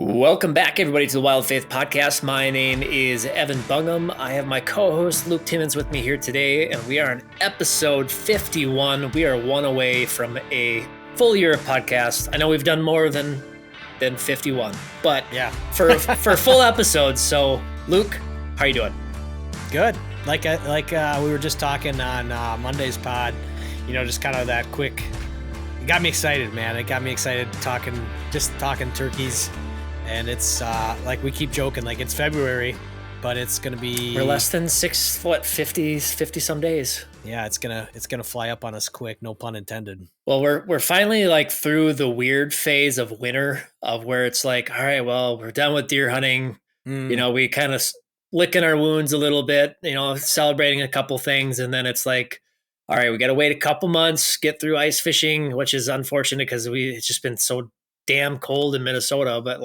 Welcome back, everybody, to the Wild Faith Podcast. My name is Evan Bungham. I have my co-host Luke Timmons with me here today, and we are on episode 51. We are one away from a full year of podcast. I know we've done more than 51, but yeah, for full episodes. So, Luke, how are you doing? Good. Like we were just talking on Monday's pod. Just kind of that quick. It got me excited, man. It got me excited talking turkeys. And it's like we keep joking, like it's February, but it's gonna be. We're less than 50 some days. Yeah, it's gonna fly up on us quick. No pun intended. Well, we're finally like through the weird phase of winter, of where it's like, all right, well, we're done with deer hunting. We kind of licking our wounds a little bit. Celebrating a couple things, and then it's like, all right, we got to wait a couple months, get through ice fishing, which is unfortunate because it's just been so damn cold in Minnesota, but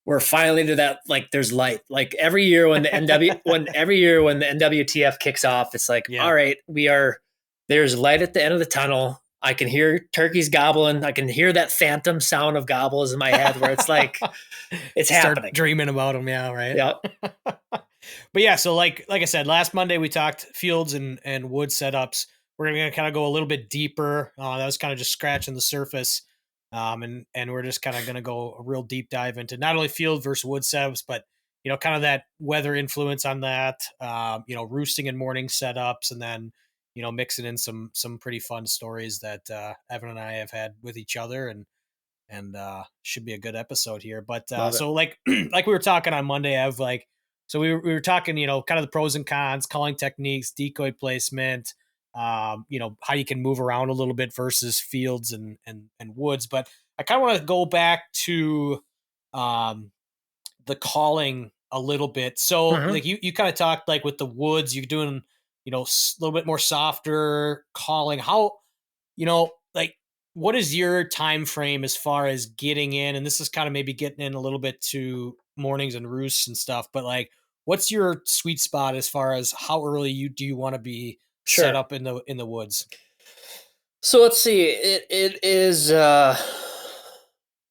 we're finally to that, like there's light. Like every year when the NWTF kicks off, it's like, all right, there's light at the end of the tunnel. I can hear turkeys gobbling. I can hear that phantom sound of gobbles in my head where it's like, it's happening. Start dreaming about them. Yeah. Right. Yeah. But yeah, so like I said, last Monday we talked fields and wood setups. We're going to kind of go a little bit deeper. That was kind of just scratching the surface. And we're just kind of going to go a real deep dive into not only field versus wood setups, but, kind of that weather influence on that, roosting and morning setups, and then, mixing in some pretty fun stories that Evan and I have had with each other, and should be a good episode here. But so like we were talking on Monday, we were talking, kind of the pros and cons, calling techniques, decoy placement, how you can move around a little bit versus fields and woods. But I kind of want to go back to the calling a little bit. So like you kind of talked like with the woods, you're doing, a little bit more softer calling. How, like what is your time frame as far as getting in? And this is kind of maybe getting in a little bit to mornings and roosts and stuff, but like, what's your sweet spot as far as how early do you want to be set up in the woods? So let's see. It is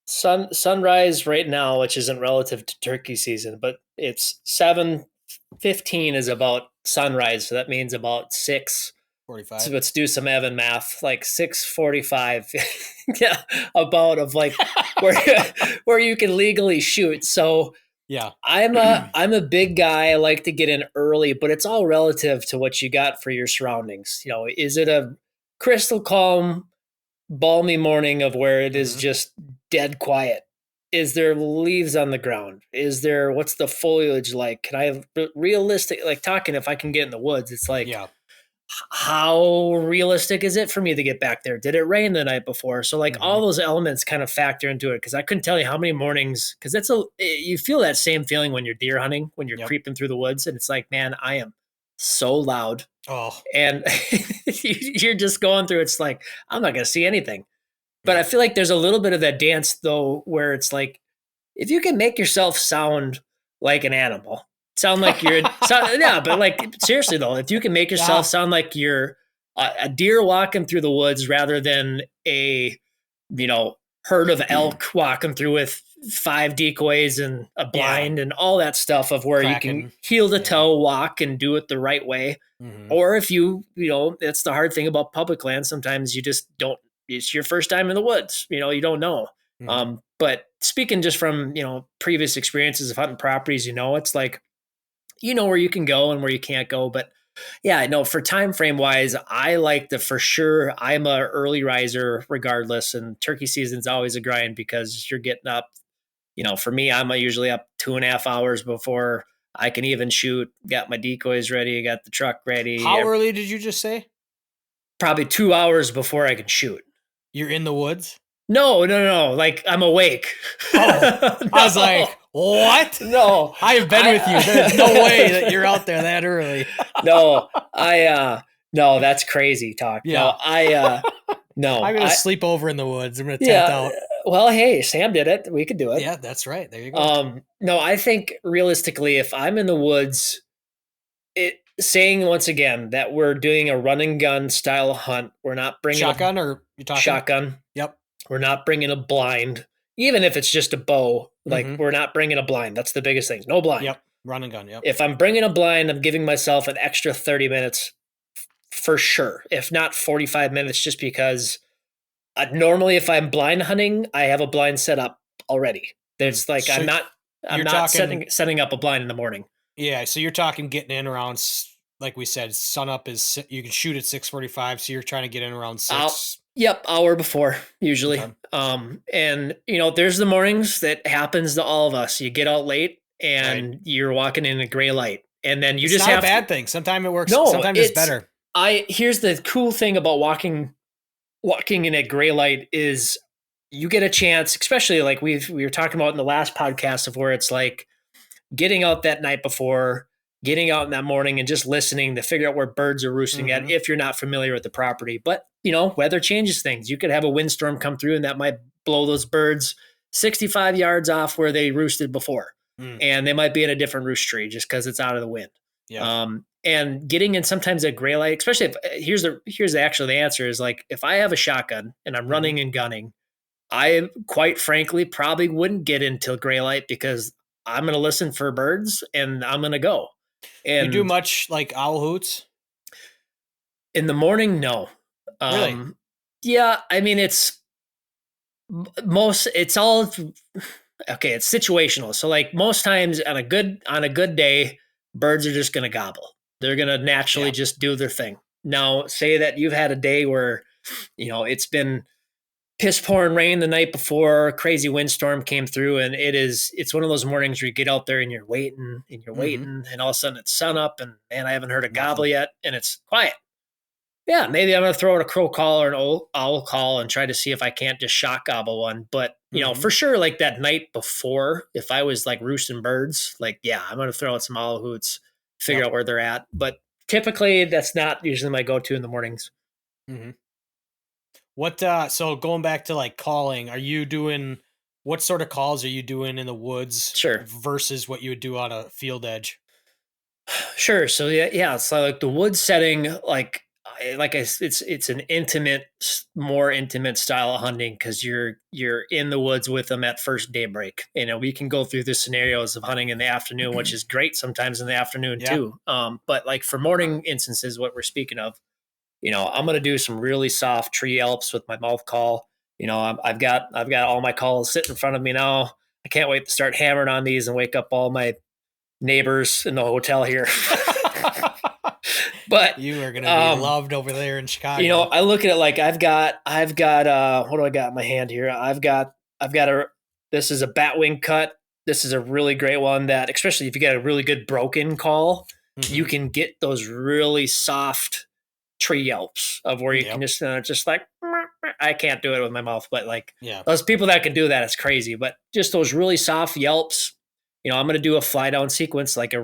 sunrise right now, which isn't relative to turkey season, but it's 7:15 is about sunrise. So that means about 6:45. So let's do some Evan math, like 6:45. Yeah, about of like where you can legally shoot. So yeah, I'm a big guy. I like to get in early, but it's all relative to what you got for your surroundings. Is it a crystal calm, balmy morning of where it is just dead quiet? Is there leaves on the ground? What's the foliage like? Can I have realistic, like talking, if I can get in the woods, it's like, how realistic is it for me to get back there? Did it rain the night before? So like all those elements kind of factor into it. Cause I couldn't tell you how many mornings, cause you feel that same feeling when you're deer hunting, when you're creeping through the woods, and it's like, man, I am so loud. Oh, and you're just going through, it's like, I'm not going to see anything. But I feel like there's a little bit of that dance though, where it's like, if you can make yourself sound like an animal, sound like you're, but like seriously though, if you can make yourself sound like you're a deer walking through the woods rather than a, herd of elk walking through with 5 decoys and a blind and all that stuff of where you can heel to toe walk and do it the right way. Or if that's the hard thing about public land. Sometimes you just don't, it's your first time in the woods, you don't know. But speaking just from, previous experiences of hunting properties, it's like, where you can go and where you can't go. But yeah, no, for time frame wise, I like for sure, I'm a early riser regardless. And turkey season's always a grind because you're getting up, for me, I'm usually up 2.5 hours before I can even shoot. Got my decoys ready, got the truck ready. How early did you just say? Probably 2 hours before I can shoot. You're in the woods? No. Like I'm awake. Oh, no. I was like, what? No, I have been with you. There's no way that you're out there that early. No, no, that's crazy talk. Yeah. No, I'm going to sleep over in the woods. I'm going to tent out. Well, hey, Sam did it. We could do it. Yeah, that's right. There you go. No, I think realistically, if I'm in the woods, saying once again that we're doing a run and gun style hunt, we're not bringing shotgun or you talking shotgun. Yep. We're not bringing a blind, even if it's just a bow. Like we're not bringing a blind. That's the biggest thing. No blind. Yep. Run and gun. Yep. If I'm bringing a blind, I'm giving myself an extra 30 minutes for sure. If not 45 minutes, just because normally if I'm blind hunting, I have a blind set up already. There's like, So I'm you're not talking, setting up a blind in the morning. yeah. So you're talking getting in around, like we said, sun up is, you can shoot at 6:45. So you're trying to get in around I'll, 6. yep, hour before usually. Okay. And there's the mornings that happens to all of us. You get out late Right. and you're walking in a gray light, and then you It's just not a have bad thing. Sometimes it works. no. Sometimes it's better. Here's the cool thing about walking in a gray light is you get a chance, especially like we were talking about in the last podcast of where it's like getting out that night before, getting out in that morning and just listening to figure out where birds are roosting at if you're not familiar with the property. But, weather changes things. You could have a windstorm come through and that might blow those birds 65 yards off where they roosted before. And they might be in a different roost tree just because it's out of the wind. Yeah. And getting in sometimes a gray light, especially if here's actually the answer is like if I have a shotgun and I'm running and gunning, I quite frankly probably wouldn't get into gray light because I'm going to listen for birds and I'm going to go. You do And much like owl hoots? in the morning, no. Really? Yeah, I mean it's all okay, it's situational. So like most times on a good day, birds are just going to gobble. They're going to naturally Yeah. just do their thing. Now, say that you've had a day where it's been piss pouring rain the night before, crazy windstorm came through, and it's one of those mornings where you get out there and you're waiting and all of a sudden it's sun up and man, I haven't heard a gobble yet and it's quiet. Yeah, maybe I'm gonna throw in a crow call or an owl call and try to see if I can't just shot gobble one. But for sure, like that night before, if I was like roosting birds, like yeah, I'm gonna throw out some owl hoots, figure out where they're at. But typically, that's not usually my go-to in the mornings. What so going back to like calling, what sort of calls are you doing in the woods Sure. versus what you would do on a field edge? Sure. So yeah. So like the wood setting, it's an more intimate style of hunting because you're in the woods with them at first daybreak. We can go through the scenarios of hunting in the afternoon, which is great sometimes in the afternoon too. But like for morning instances, what we're speaking of, I'm going to do some really soft tree yelps with my mouth call. I've got all my calls sitting in front of me now. I can't wait to start hammering on these and wake up all my neighbors in the hotel here. But you are going to be loved over there in Chicago. I look at it like I've got what do I got in my hand here? This is a batwing cut. This is a really great one that, especially if you get a really good broken call, you can get those really soft tree yelps of where you can just like, I can't do it with my mouth, but like those people that can do that, it's crazy. But just those really soft yelps, I'm going to do a fly down sequence, like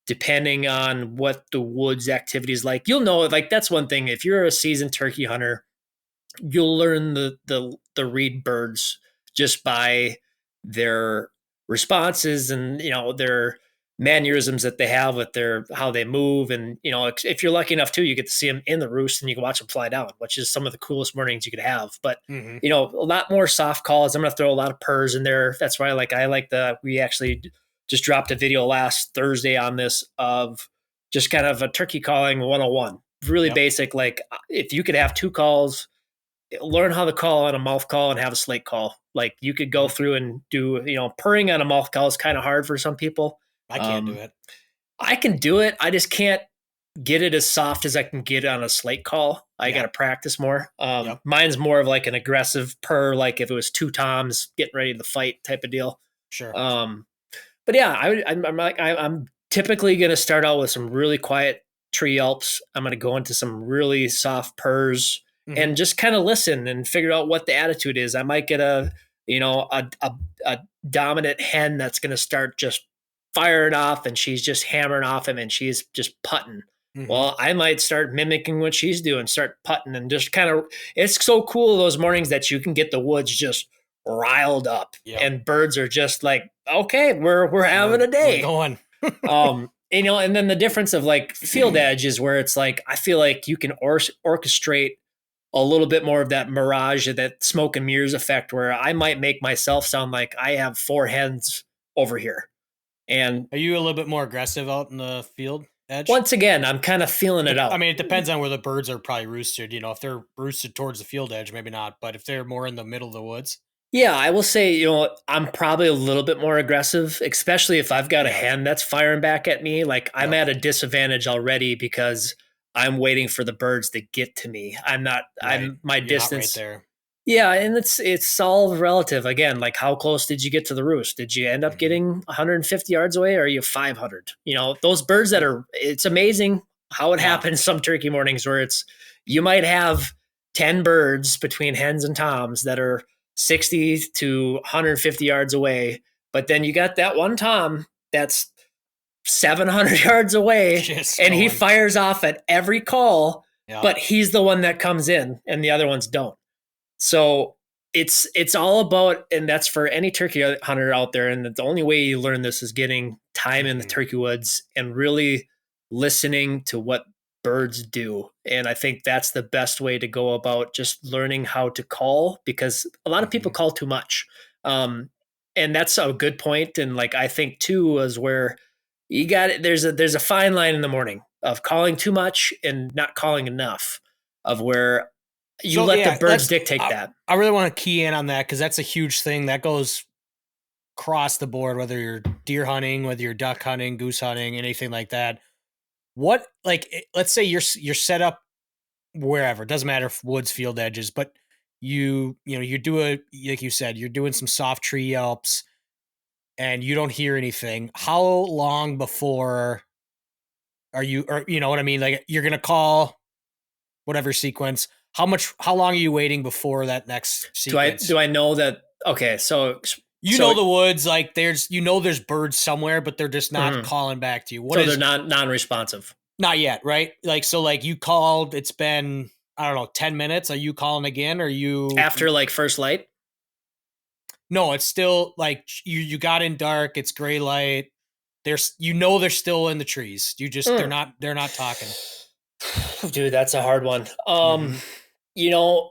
depending on what the woods activity is like. You'll know, like that's one thing. If you're a seasoned turkey hunter, you'll learn the reed birds just by their responses and their mannerisms that they have with how they move. And if you're lucky enough too, you get to see them in the roost and you can watch them fly down, which is some of the coolest mornings you could have. But a lot more soft calls. I'm going to throw a lot of purrs in there. That's why we actually just dropped a video last Thursday on this of just kind of a turkey calling 101, really basic. Like if you could have 2 calls, learn how to call on a mouth call and have a slate call. Like you could go through and do, purring on a mouth call is kind of hard for some people. I can't do it. I can do it. I just can't get it as soft as I can get it on a slate call. I got to practice more. Mine's more of like an aggressive purr, like if it was 2 toms getting ready to fight type of deal. Sure. But yeah, I'm typically going to start out with some really quiet tree yelps. I'm going to go into some really soft purrs and just kind of listen and figure out what the attitude is. I might get a dominant hen that's going to start just firing off and she's just hammering off him and she's just putting. Well, I might start mimicking what she's doing, start putting and just kind of, it's so cool those mornings that you can get the woods just riled up and birds are just like, okay, we're having a day. We're going. And then the difference of like field edge is where it's like, I feel like you can orchestrate a little bit more of that mirage, that smoke and mirrors effect, where I might make myself sound like I have 4 hens over here. And Are you a little bit more aggressive out in the field edge? once again, I'm kind of feeling it I out. mean, it depends on where the birds are probably roosted. If they're roosted towards the field edge, maybe not. But if they're more in the middle of the woods, Yeah, I will say, I'm probably a little bit more aggressive, especially if I've got a yeah, hen that's firing back at me. Like I'm yep, at a disadvantage already because I'm waiting for the birds to get to me. right. My You're not right distance. there. Yeah, and it's all relative. Again, like how close did you get to the roost? Did you end up Hmm. getting 150 yards away, or are you 500? Those birds that are. It's amazing how it Yeah. happens some turkey mornings where you might have 10 birds between hens and toms that are 60 to 150 yards away, but then you got that one tom that's 700 yards away, Just and he going. fires off at every call, Yep. but he's the one that comes in and the other ones don't. So it's all about, and that's for any turkey hunter out there. And the only way you learn this is getting time in the Hmm. turkey woods and really listening to what birds do. And I think that's the best way to go about just learning how to call, because a lot of people Hmm. call too much. Um, and that's a good point. And like I think too is where you got it. There's a fine line in the morning of calling too much and not calling enough, of where you So let the yeah, birds dictate that. I really want to key in on that because that's a huge thing that goes across the board. Whether you're deer hunting, whether you're duck hunting, goose hunting, anything like that. What let's say you're set up wherever, it doesn't matter if woods, field edges, but you do a like you said, you're doing some soft tree yelps and you don't hear anything. How long before are you, or you know what I mean? Like you're gonna call whatever sequence. How long are you waiting before that next Do I sequence? do I know that? Okay, so You so know the woods, like there's birds somewhere, but they're just not mhm. calling back to you. What So they're is not non-responsive not yet, right? Like so like you called, it's been I don't know, 10 minutes. Are you calling again? Or after like first light. no, it's still like you got in dark, it's gray light. There's they're still in the trees. Mm. They're not talking. Dude, that's a hard one. Mhm. You know,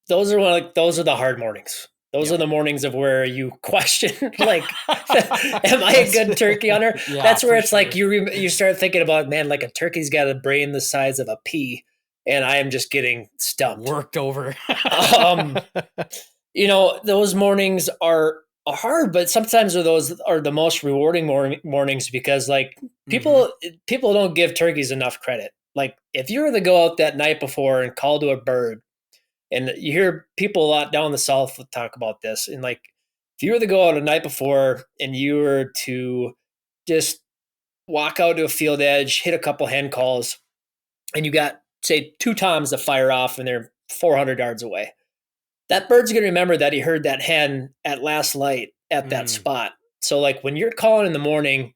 those are the hard mornings. Those are Yep. the mornings of where you question, like, am I a That's good turkey hunter? yeah, That's where for it's like sure. you start thinking about, man, like a turkey's got a brain the size of a pea, and I am just getting stumped. Worked over. Um, those mornings are hard, but sometimes those are the most rewarding mornings, because like Mhm. people don't give turkeys enough credit. Like if you were to go out that night before and call to a bird, and you hear people a lot down the south talk about this, and like if you were to go out a night before and you were to just walk out to a field edge, hit a couple hen calls, and you got say two toms to fire off and they're 400 yards away, that bird's going to remember that he heard that hen at last light at that Mm. spot. So like when you're calling in the morning,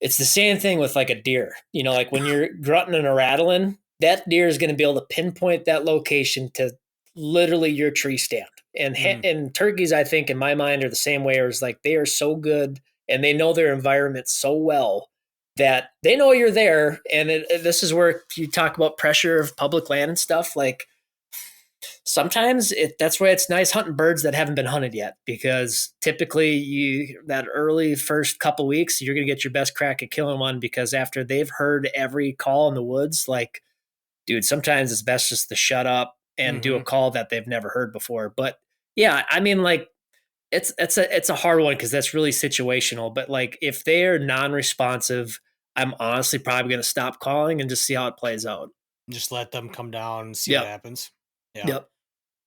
it's the same thing with like a deer. Like when you're grunting and a rattling, that deer is going to be able to pinpoint that location to literally your tree stand. And Mm. and turkeys, I think, in my mind, are the same way. It's like they are so good and they know their environment so well that they know you're there. And this is where you talk about pressure of public land and stuff. Like sometimes that's why it's nice hunting birds that haven't been hunted yet, because typically that early first couple weeks you're going to get your best crack at killing one, because after they've heard every call in the woods, like, dude, sometimes it's best just to shut up and do a Mhm. call that they've never heard before. But yeah, I mean, like, it's a hard one because that's really situational. But like if they are non-responsive, I'm honestly probably going to stop calling and just see how it plays out. Just let them come down and see what Yep. happens. Yeah. Yep.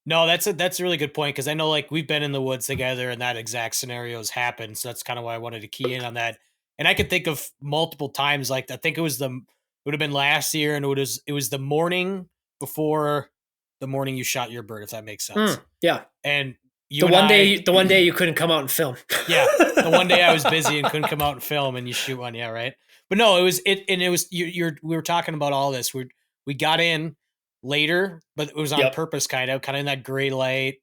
No, that's a really good point because I know like we've been in the woods together and that exact scenario has happened. So that's kind of why I wanted to key in on that. And I could think of multiple times, like I think it would have been last year, and it was the morning before the morning you shot your bird, if that makes sense. Yeah. And you The and one I, day, the one day you couldn't come out and film. yeah, the one day I was busy and couldn't come out and film, and you shoot one, yeah, right. But no, it was we were talking about all this. We got in later, but it was on Yep. purpose, kind of in that gray light.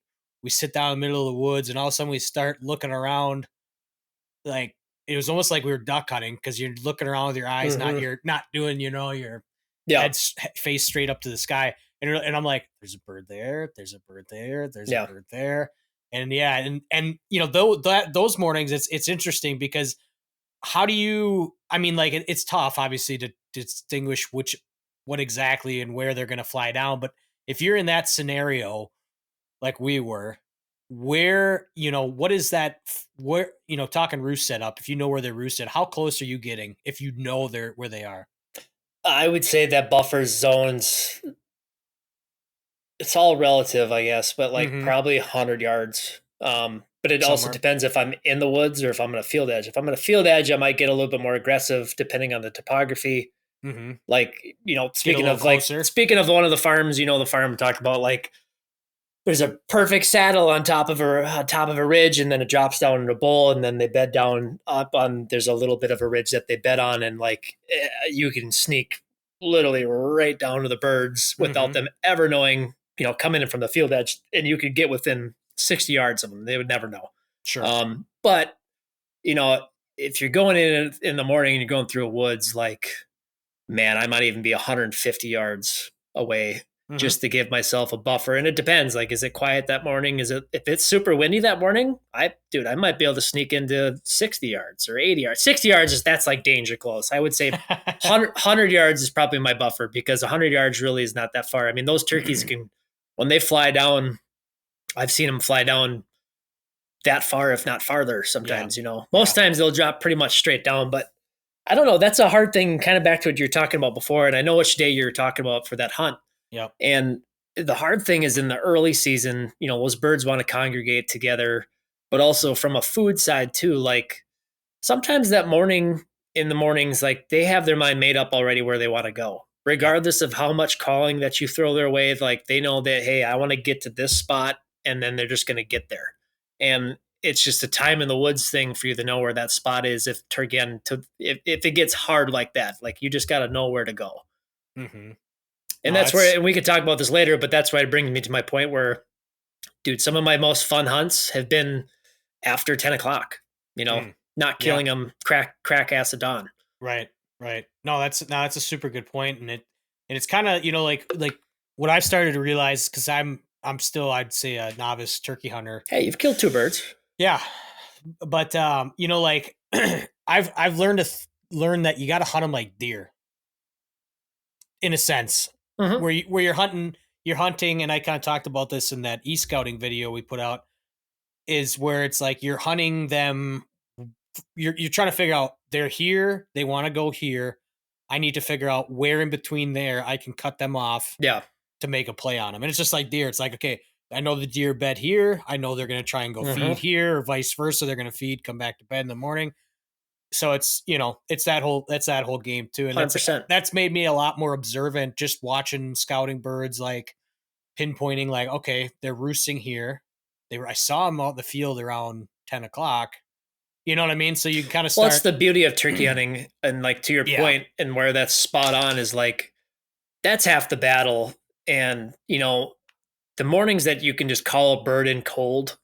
We sit down in the middle of the woods, and all of a sudden we start looking around. Like it was almost like we were duck hunting because you're looking around with your eyes, Hmm. not doing your Yeah. face straight up to the sky. and I'm like, there's a bird there, there's a bird there, there's a Yeah. bird there, and yeah, and though that those mornings, it's interesting because how do you? I mean, like it's tough, obviously, to distinguish what exactly and where they're going to fly down, but if you're in that scenario like we were, where what is that? Where talking roost setup? If you know where they're roosted, how close are you getting if you know they're where they are? I would say that buffer zones, it's all relative, I guess, but like Mm-hmm. probably 100 yards. But it also Somewhere. depends if I'm in the woods or if I'm going to field edge. If I'm going to field edge, I might get a little bit more aggressive depending on the topography. Mm-hmm. Like, Get a little closer. speaking of one of the farms, the farm we talked about, like there's a perfect saddle on top of a ridge, and then it drops down in a bowl, and then they bed down up on. There's a little bit of a ridge that they bed on, and like you can sneak literally right down to the birds without Mm-hmm. them ever knowing. Coming in from the field edge, and you could get within 60 yards of them. They would never know. Sure. But you know, if you're going in the morning and you're going through a woods, like man, I might even be 150 yards away Mm-hmm. just to give myself a buffer. And it depends. Like, is it quiet that morning? Is it if it's super windy that morning? I might be able to sneak into 60 yards or 80 yards. 60 yards is that's like danger close. I would say 100 yards is probably my buffer because 100 yards really is not that far. I mean, those turkeys can when they fly down. I've seen them fly down that far, if not farther. Yeah. Sometimes, Yeah. most times they'll drop pretty much straight down, but I don't know. That's a hard thing, kind of back to what you're talking about before. And I know which day you're talking about for that hunt. Yep. And the hard thing is in the early season, those birds want to congregate together, but also from a food side too. Like sometimes that morning in the mornings, like they have their mind made up already where they want to go, Yep. regardless of how much calling that you throw their way. Like they know that, hey, I want to get to this spot, and then they're just going to get there. And it's just a time in the woods thing for you to know where that spot is. If it gets hard like that, like you just got to know where to go. Mm-hmm. And No, that's where, that's and we could talk about this later, but that's why it brings me to my point where, dude, some of my most fun hunts have been after 10 o'clock, mm, not yeah. killing them crack ass of dawn. Right. Right. No, that's a super good point, and it's kind of like what I've started to realize because I'm still I'd say a novice turkey hunter. Hey, you've killed two birds. Yeah, but like I've learned learn that you got to hunt them like deer in a sense, Mm-hmm. where you're hunting, and I kind of talked about this in that e-scouting video we put out, is where it's like you're hunting them, you're trying to figure out they're here, they want to go here. I need to figure out where in between there I can cut them off Yeah. to make a play on them. And it's just like deer. It's like, okay, I know the deer bed here. I know they're going to try and go feed Mm-hmm. here, or vice versa. They're going to feed, come back to bed in the morning. So it's it's that whole game too, and 100%. that's made me a lot more observant just watching scouting birds, like pinpointing like, okay, they're roosting here. I saw them out in the field around 10 o'clock. You know what I mean? So you kind of Well, it's start. the beauty of turkey hunting. And like to your Yeah. point, and where that's spot on is like, that's half the battle. And, the mornings that you can just call a bird in cold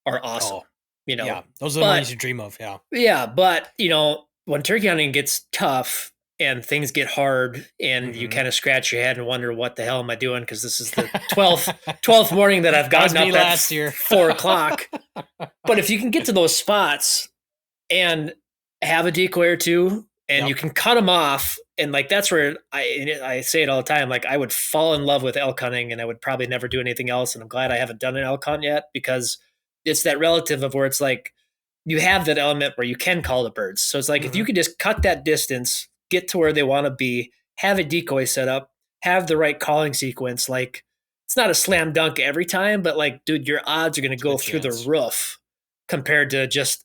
are awesome, Oh, yeah. Those are the mornings but you dream of. Yeah. yeah, but when turkey hunting gets tough and things get hard and you Mm-hmm. kind of scratch your head and wonder what the hell am I doing? Because this is the 12th morning that I've That was gotten me up at last year. 4 o'clock. But if you can get to those spots and have a decoy or two and you Yep. can cut them off, and like that's where I say it all the time, like I would fall in love with elk hunting and I would probably never do anything else, and I'm glad I haven't done an elk hunt yet because it's that relative of where it's like you have that element where you can call the birds. So it's like if Mm-hmm. you could just cut that distance, get to where they want to be, have a decoy set up, have the right calling sequence, like it's not a slam dunk every time, but like dude, your odds are going to It's a go good through the chance. roof compared to just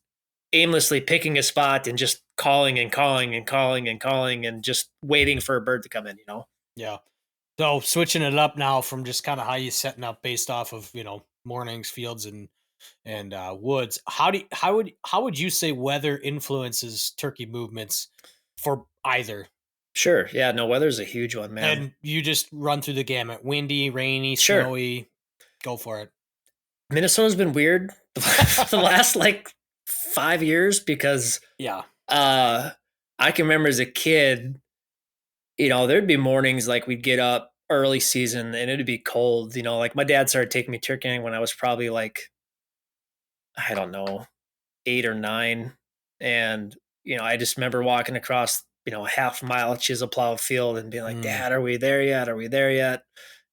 aimlessly picking a spot and just calling and calling and calling and calling and just waiting for a bird to come in. Yeah. So switching it up now from just kind of how you setting up based off of mornings, fields, and woods. How would you say weather influences turkey movements for either? Sure. Yeah. No, weather's a huge one, man. And you just run through the gamut: windy, rainy, Sure. snowy. Go for it. Minnesota's been weird the last like 5 years because Yeah. uh I can remember as a kid, there'd be mornings like we'd get up early season and it'd be cold. Like my dad started taking me turkeying when I was probably like, I don't know, 8 or 9. And, I just remember walking across, a half mile chisel plow field and being like, Mm, Dad, are we there yet? Are we there yet?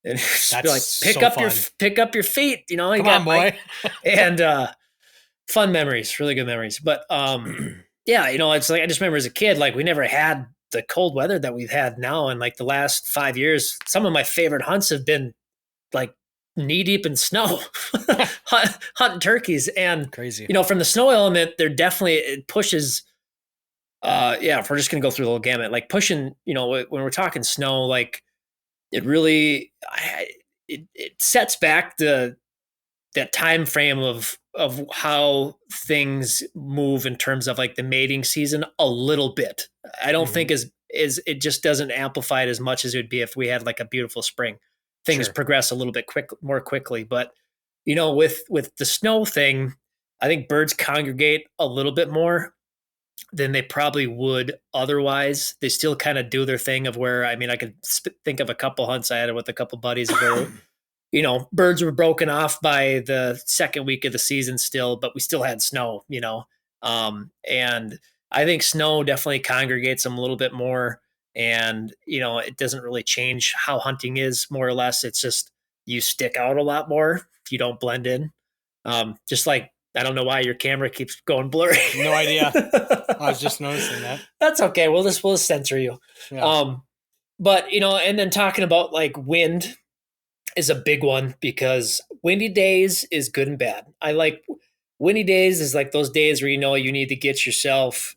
And just be that's like, so fun. pick up your feet. You Come on, got Mike boy. and, fun memories, really good memories. But, yeah, it's like, I just remember as a kid, like we never had the cold weather that we've had now. And like the last 5 years, some of my favorite hunts have been like knee deep in snow, hunting turkeys. And, Crazy. from the snow element, it pushes, yeah, if we're just going to go through the whole gamut, like pushing, when we're talking snow, like it really, it sets back that time frame of how things move in terms of like the mating season a little bit. I don't Hmm. think is it just doesn't amplify it as much as it would be if we had like a beautiful spring. Things Sure. progress a little bit more quickly, but with the snow thing, I think birds congregate a little bit more than they probably would otherwise. They still kind of do their thing of where, I mean, I could think of a couple hunts I had with a couple buddies where birds were broken off by the second week of the season still, but we still had snow. And I think snow definitely congregates them a little bit more. And, it doesn't really change how hunting is, more or less. It's just you stick out a lot more if you don't blend in. Just like, I don't know why your camera keeps going blurry. No idea. I was just noticing that. That's okay. We'll just censor you. Yeah. But and then talking about like wind, is a big one because windy days is good and bad. I like windy days is like those days where you need to get yourself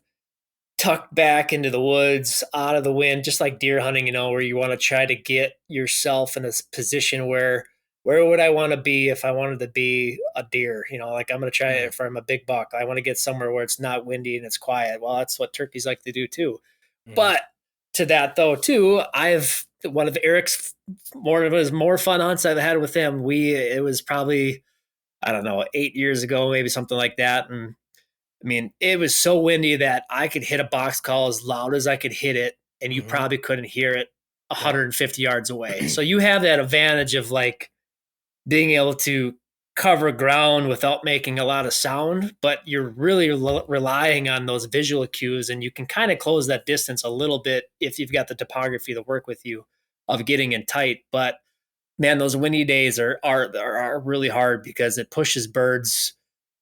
tucked back into the woods, out of the wind, just like deer hunting, where you want to try to get yourself in a position where would I want to be if I wanted to be a deer? Like I'm going to try Mm, it if I'm a big buck. I want to get somewhere where it's not windy and it's quiet. Well, that's what turkeys like to do too. mm, But to that though, too, I've one of Eric's more of his more fun hunts I've had with him. It was probably, I don't know, 8 years ago, maybe something like that. And I mean, it was so windy that I could hit a box call as loud as I could hit it, and you hmm. probably couldn't hear it Yep. 150 yards away. So you have that advantage of like being able to cover ground without making a lot of sound, but you're really relying on those visual cues, and you can kind of close that distance a little bit if you've got the topography to work with you of getting in tight. But man, those windy days are really hard because it pushes birds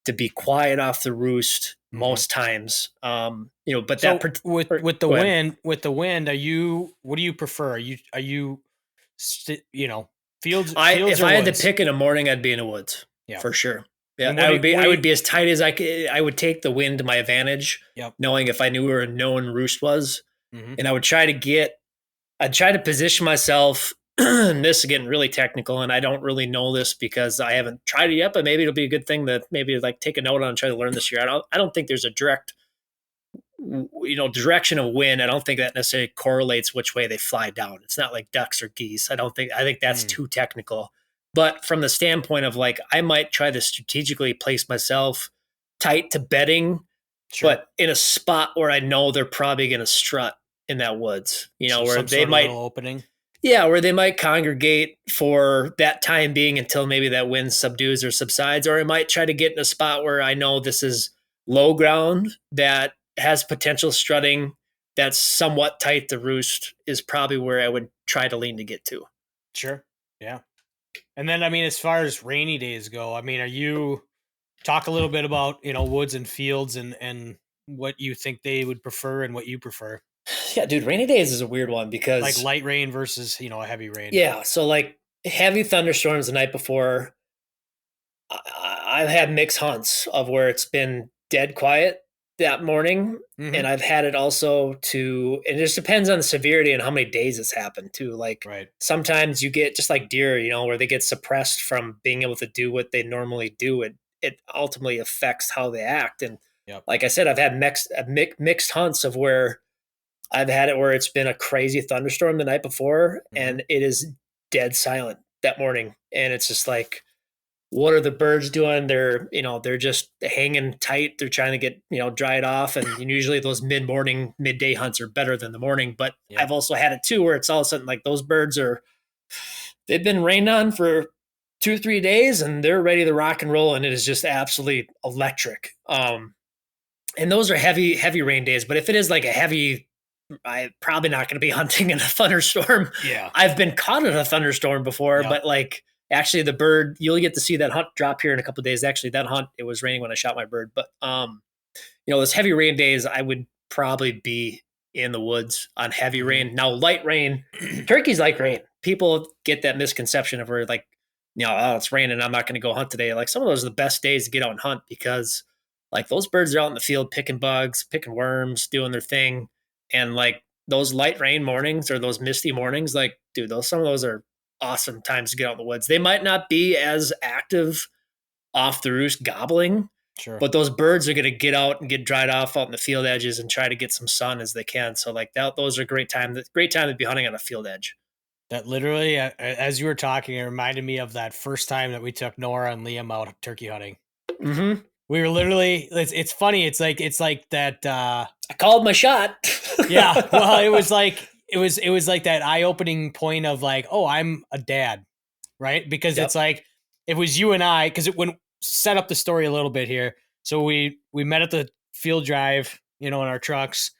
to be quiet off the roost Hmm. most times. But So with the go ahead. wind, what do you prefer? Are you fields If or I had to woods? pick in the morning, I'd be in the woods Yeah. for sure. Yeah, And I would be. what I do you would be as tight as I could. I would take the wind to my advantage, Yep. knowing if I knew where a known roost was, Hmm. and I would try to get. I'd try to position myself. And this is getting really technical, and I don't really know this because I haven't tried it yet. But maybe it'll be a good thing to maybe like take a note on and try to learn this year. I don't think there's a direct direction of wind. I don't think that necessarily correlates which way they fly down. It's not like ducks or geese. I think that's Mm, too technical. But from the standpoint of like, I might try to strategically place myself tight to bedding, sure. but in a spot where I know they're probably going to strut in that woods, So where some they sort of might, little opening. yeah, where they might congregate for that time being until maybe that wind subdues or subsides, or I might try to get in a spot where I know this is low ground that has potential strutting that's somewhat tight to roost is probably where I would try to lean to get to. Sure. Yeah. And then I mean, as far as rainy days go, I mean, are you talk a little bit about woods and fields and what you think they would prefer and what you prefer, Yeah, dude, rainy days is a weird one like because light rain versus a heavy rain. yeah, so like heavy thunderstorms the night before, I've had mixed hunts of where it's been dead quiet that morning. Hmm. And I've had it also and it just depends on the severity and how many days it's happened too. Like Right. sometimes you get just like deer, where they get suppressed from being able to do what they normally do. It ultimately affects how they act. And Yep. like I said, I've had mixed hunts of where I've had it where it's been a crazy thunderstorm the night before Hmm. and it is dead silent that morning. And it's just like, what are the birds doing? They're just hanging tight. They're trying to get, dried off. And usually those midday hunts are better than the morning. But Yep. I've also had it too, where it's all of a sudden like those birds are They've been rained on for 2 or 3 days, and they're ready to rock and roll, and it is just absolutely electric. And those are heavy rain days. But if it is like a heavy, I'm probably not going to be hunting in a thunderstorm. Yeah. I've been caught in a thunderstorm before, Yep. but like actually the bird, you'll get to see that hunt drop here in a couple of days. Actually, that hunt, it was raining when I shot my bird, but those heavy rain days, I would probably be in the woods on heavy rain. Now, light rain, turkeys like rain. People get that misconception of where like, oh, it's raining, I'm not going to go hunt today. Like some of those are the best days to get out and hunt because like those birds are out in the field picking bugs, picking worms, doing their thing, and like those light rain mornings or those misty mornings, like dude, some of those are awesome times to get out in the woods. They might not be as active off the roost gobbling, Sure. but those birds are going to get out and get dried off out in the field edges and try to get some sun as they can. So like that, those are great time to be hunting on a field edge. That literally, as you were talking, it reminded me of that first time that we took Nora and Liam out turkey hunting. Mm-hmm. We were literally, it's funny. It's like that. I called my shot. Yeah. Well, it was like that eye-opening point of like, oh, I'm a dad, right? Because Yep. it's like, it was you and I, because it when set up the story a little bit here. So we met at the field drive, in our trucks,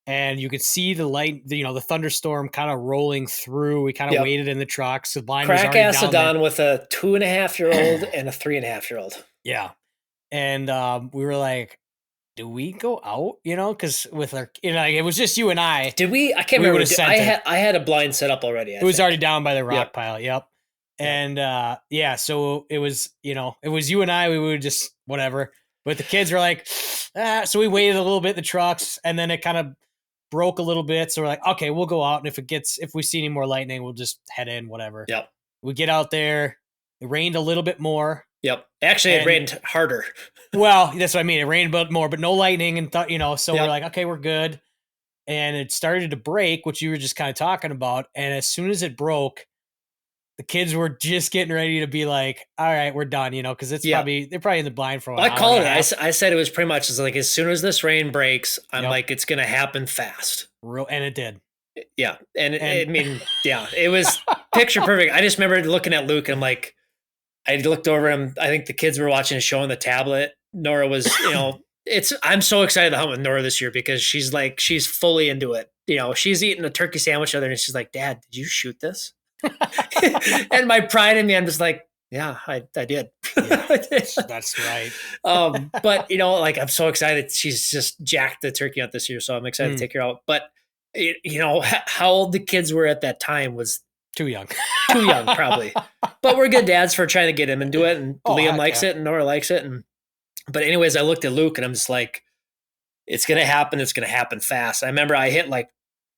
and you could see the light, the thunderstorm kind of rolling through. We kind of Yep. waited in the trucks. The blind was Crack already acid down there. on with a 2.5-year-old and a 3.5-year-old. Yeah. And we were like, do we go out? Because with our, it was just you and I. Did we? I can't We remember. would've sent it. I had a blind set up already. It was already down by the rock Yep. pile. Yep. And yeah, so it was, it was you and I. We would just whatever. But the kids were like, so we waited a little bit in the trucks, and then it kind of broke a little bit. So we're like, okay, we'll go out, and if we see any more lightning, we'll just head in, whatever. Yep. We get out there. It rained a little bit more. Yep. Actually, it rained harder. Well, that's what I mean. It rained a bit more, but no lightning, and so Yep. we're like, okay, we're good. And it started to break, which you were just kind of talking about. And as soon as it broke, the kids were just getting ready to be like, all right, we're done, because they're probably in the blind for a while. I called it. I said it was pretty much like as soon as this rain breaks, I'm Yep. like, it's going to happen fast. And it did. Yeah. And I mean, yeah, it was picture perfect. I just remember looking at Luke and I'm like, I looked over him. I think the kids were watching a show on the tablet. Nora was, I'm so excited to hunt with Nora this year because she's fully into it. She's eating a turkey sandwich other and she's like, Dad, did you shoot this? And my pride in me, I'm just like, yeah, I did. Yeah, that's right. But like I'm so excited. She's just jacked the turkey out this year, so I'm excited to take her out. But how old the kids were at that time was too young, probably. But we're good dads for trying to get him into it, and Liam likes it, and Nora likes it. But anyways, I looked at Luke, and I'm just like, it's gonna happen. It's gonna happen fast. I remember I hit like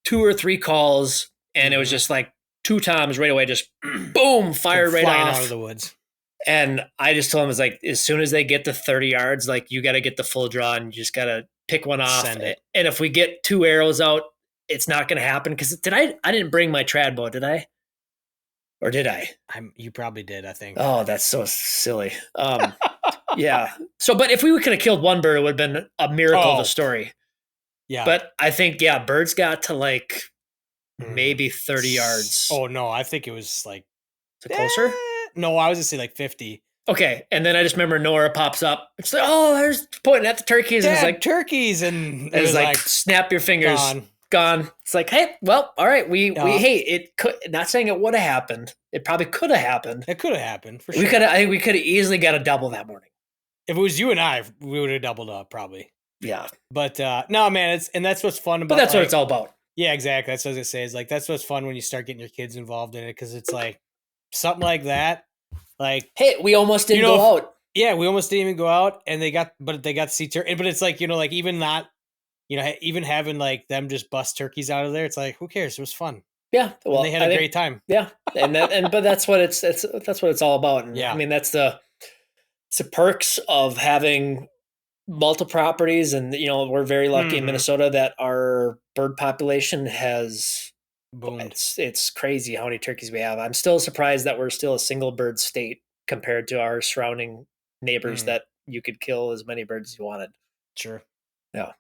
2 or 3 calls, and it was just like 2 times right away, just boom, fired right off out of the woods. And I just told him, it's like, as soon as they get to 30 yards, like you got to get the full draw and you just got to pick one off. And if we get 2 arrows out, it's not going to happen. Cause I didn't bring my trad bow, did I? Or did I? You probably did, I think. Oh, that's so silly. Yeah. So, but if we could have killed one bird, it would have been a miracle of a story. Yeah. But I think, birds got to like maybe 30 yards. Oh, no. I think it was like. Closer? No, I was going to say like 50. Okay. And then I just remember Nora pops up. It's like, oh, there's pointing at the turkeys. And it's like, turkeys. And it was like, snap your fingers. Gone. It's like, hey, well, all right. Hey, it could, not saying it would have happened. It probably could have happened. It could have happened for sure. I think we could have easily got a double that morning. If it was you and I, we would have doubled up probably. Yeah. But no, man, that's what's fun about. But that's what it's all about. Yeah, exactly. That's what I was gonna say. Is like that's what's fun when you start getting your kids involved in it, because it's like something like that. Like, hey, we almost didn't go out. Yeah, we almost didn't even go out, and they got to see turkey. But it's like, like even not, even having like them just bust turkeys out of there, it's like, who cares? It was fun. Yeah, well, and they had a great time. Yeah, but that's what that's what it's all about. And yeah, I mean it's the perks of having multiple properties, and we're very lucky in Minnesota that our bird population has boomed. It's crazy how many turkeys we have. I'm still surprised that we're still a single bird state compared to our surrounding neighbors that you could kill as many birds as you wanted. Sure. Yeah.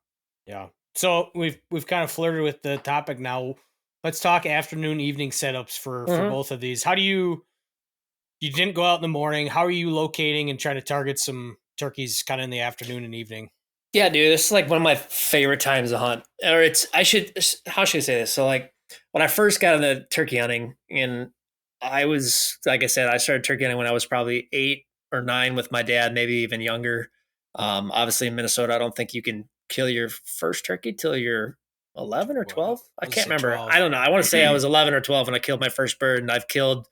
Yeah. So we've kind of flirted with the topic now. let's talk afternoon, evening setups for Mhm. both of these. How do you didn't go out in the morning? How are you locating and trying to target some turkeys kind of in the afternoon and evening? Yeah, dude, this is like one of my favorite times to hunt. Or it's I should how should I say this? So like when I first got into turkey hunting, and I was like I said, I started turkey hunting when I was probably 8 or 9 with my dad, maybe even younger. Obviously in Minnesota, I don't think you can kill your first turkey till you're 11 or 12. I Let's can't say remember. I 12. don't know. I want to say I was 11 or 12 when I killed my first bird, and I've killed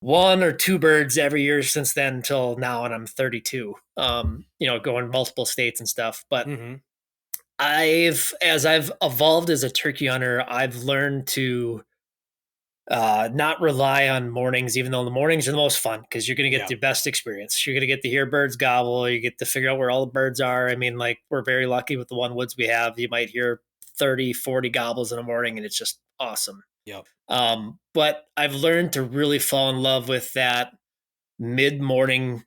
one or two birds every year since then until now, and I'm 32. Going multiple states and stuff. But Hmm. as I've evolved as a turkey hunter, I've learned to not rely on mornings, even though the mornings are the most fun because you're going to get Yeah. the best experience. You're going to get to hear birds gobble. You get to figure out where all the birds are. I mean, like, we're very lucky with the one woods we have. You might hear 30, 40 gobbles in the morning, and it's just awesome. Yep. But I've learned to really fall in love with that mid morning,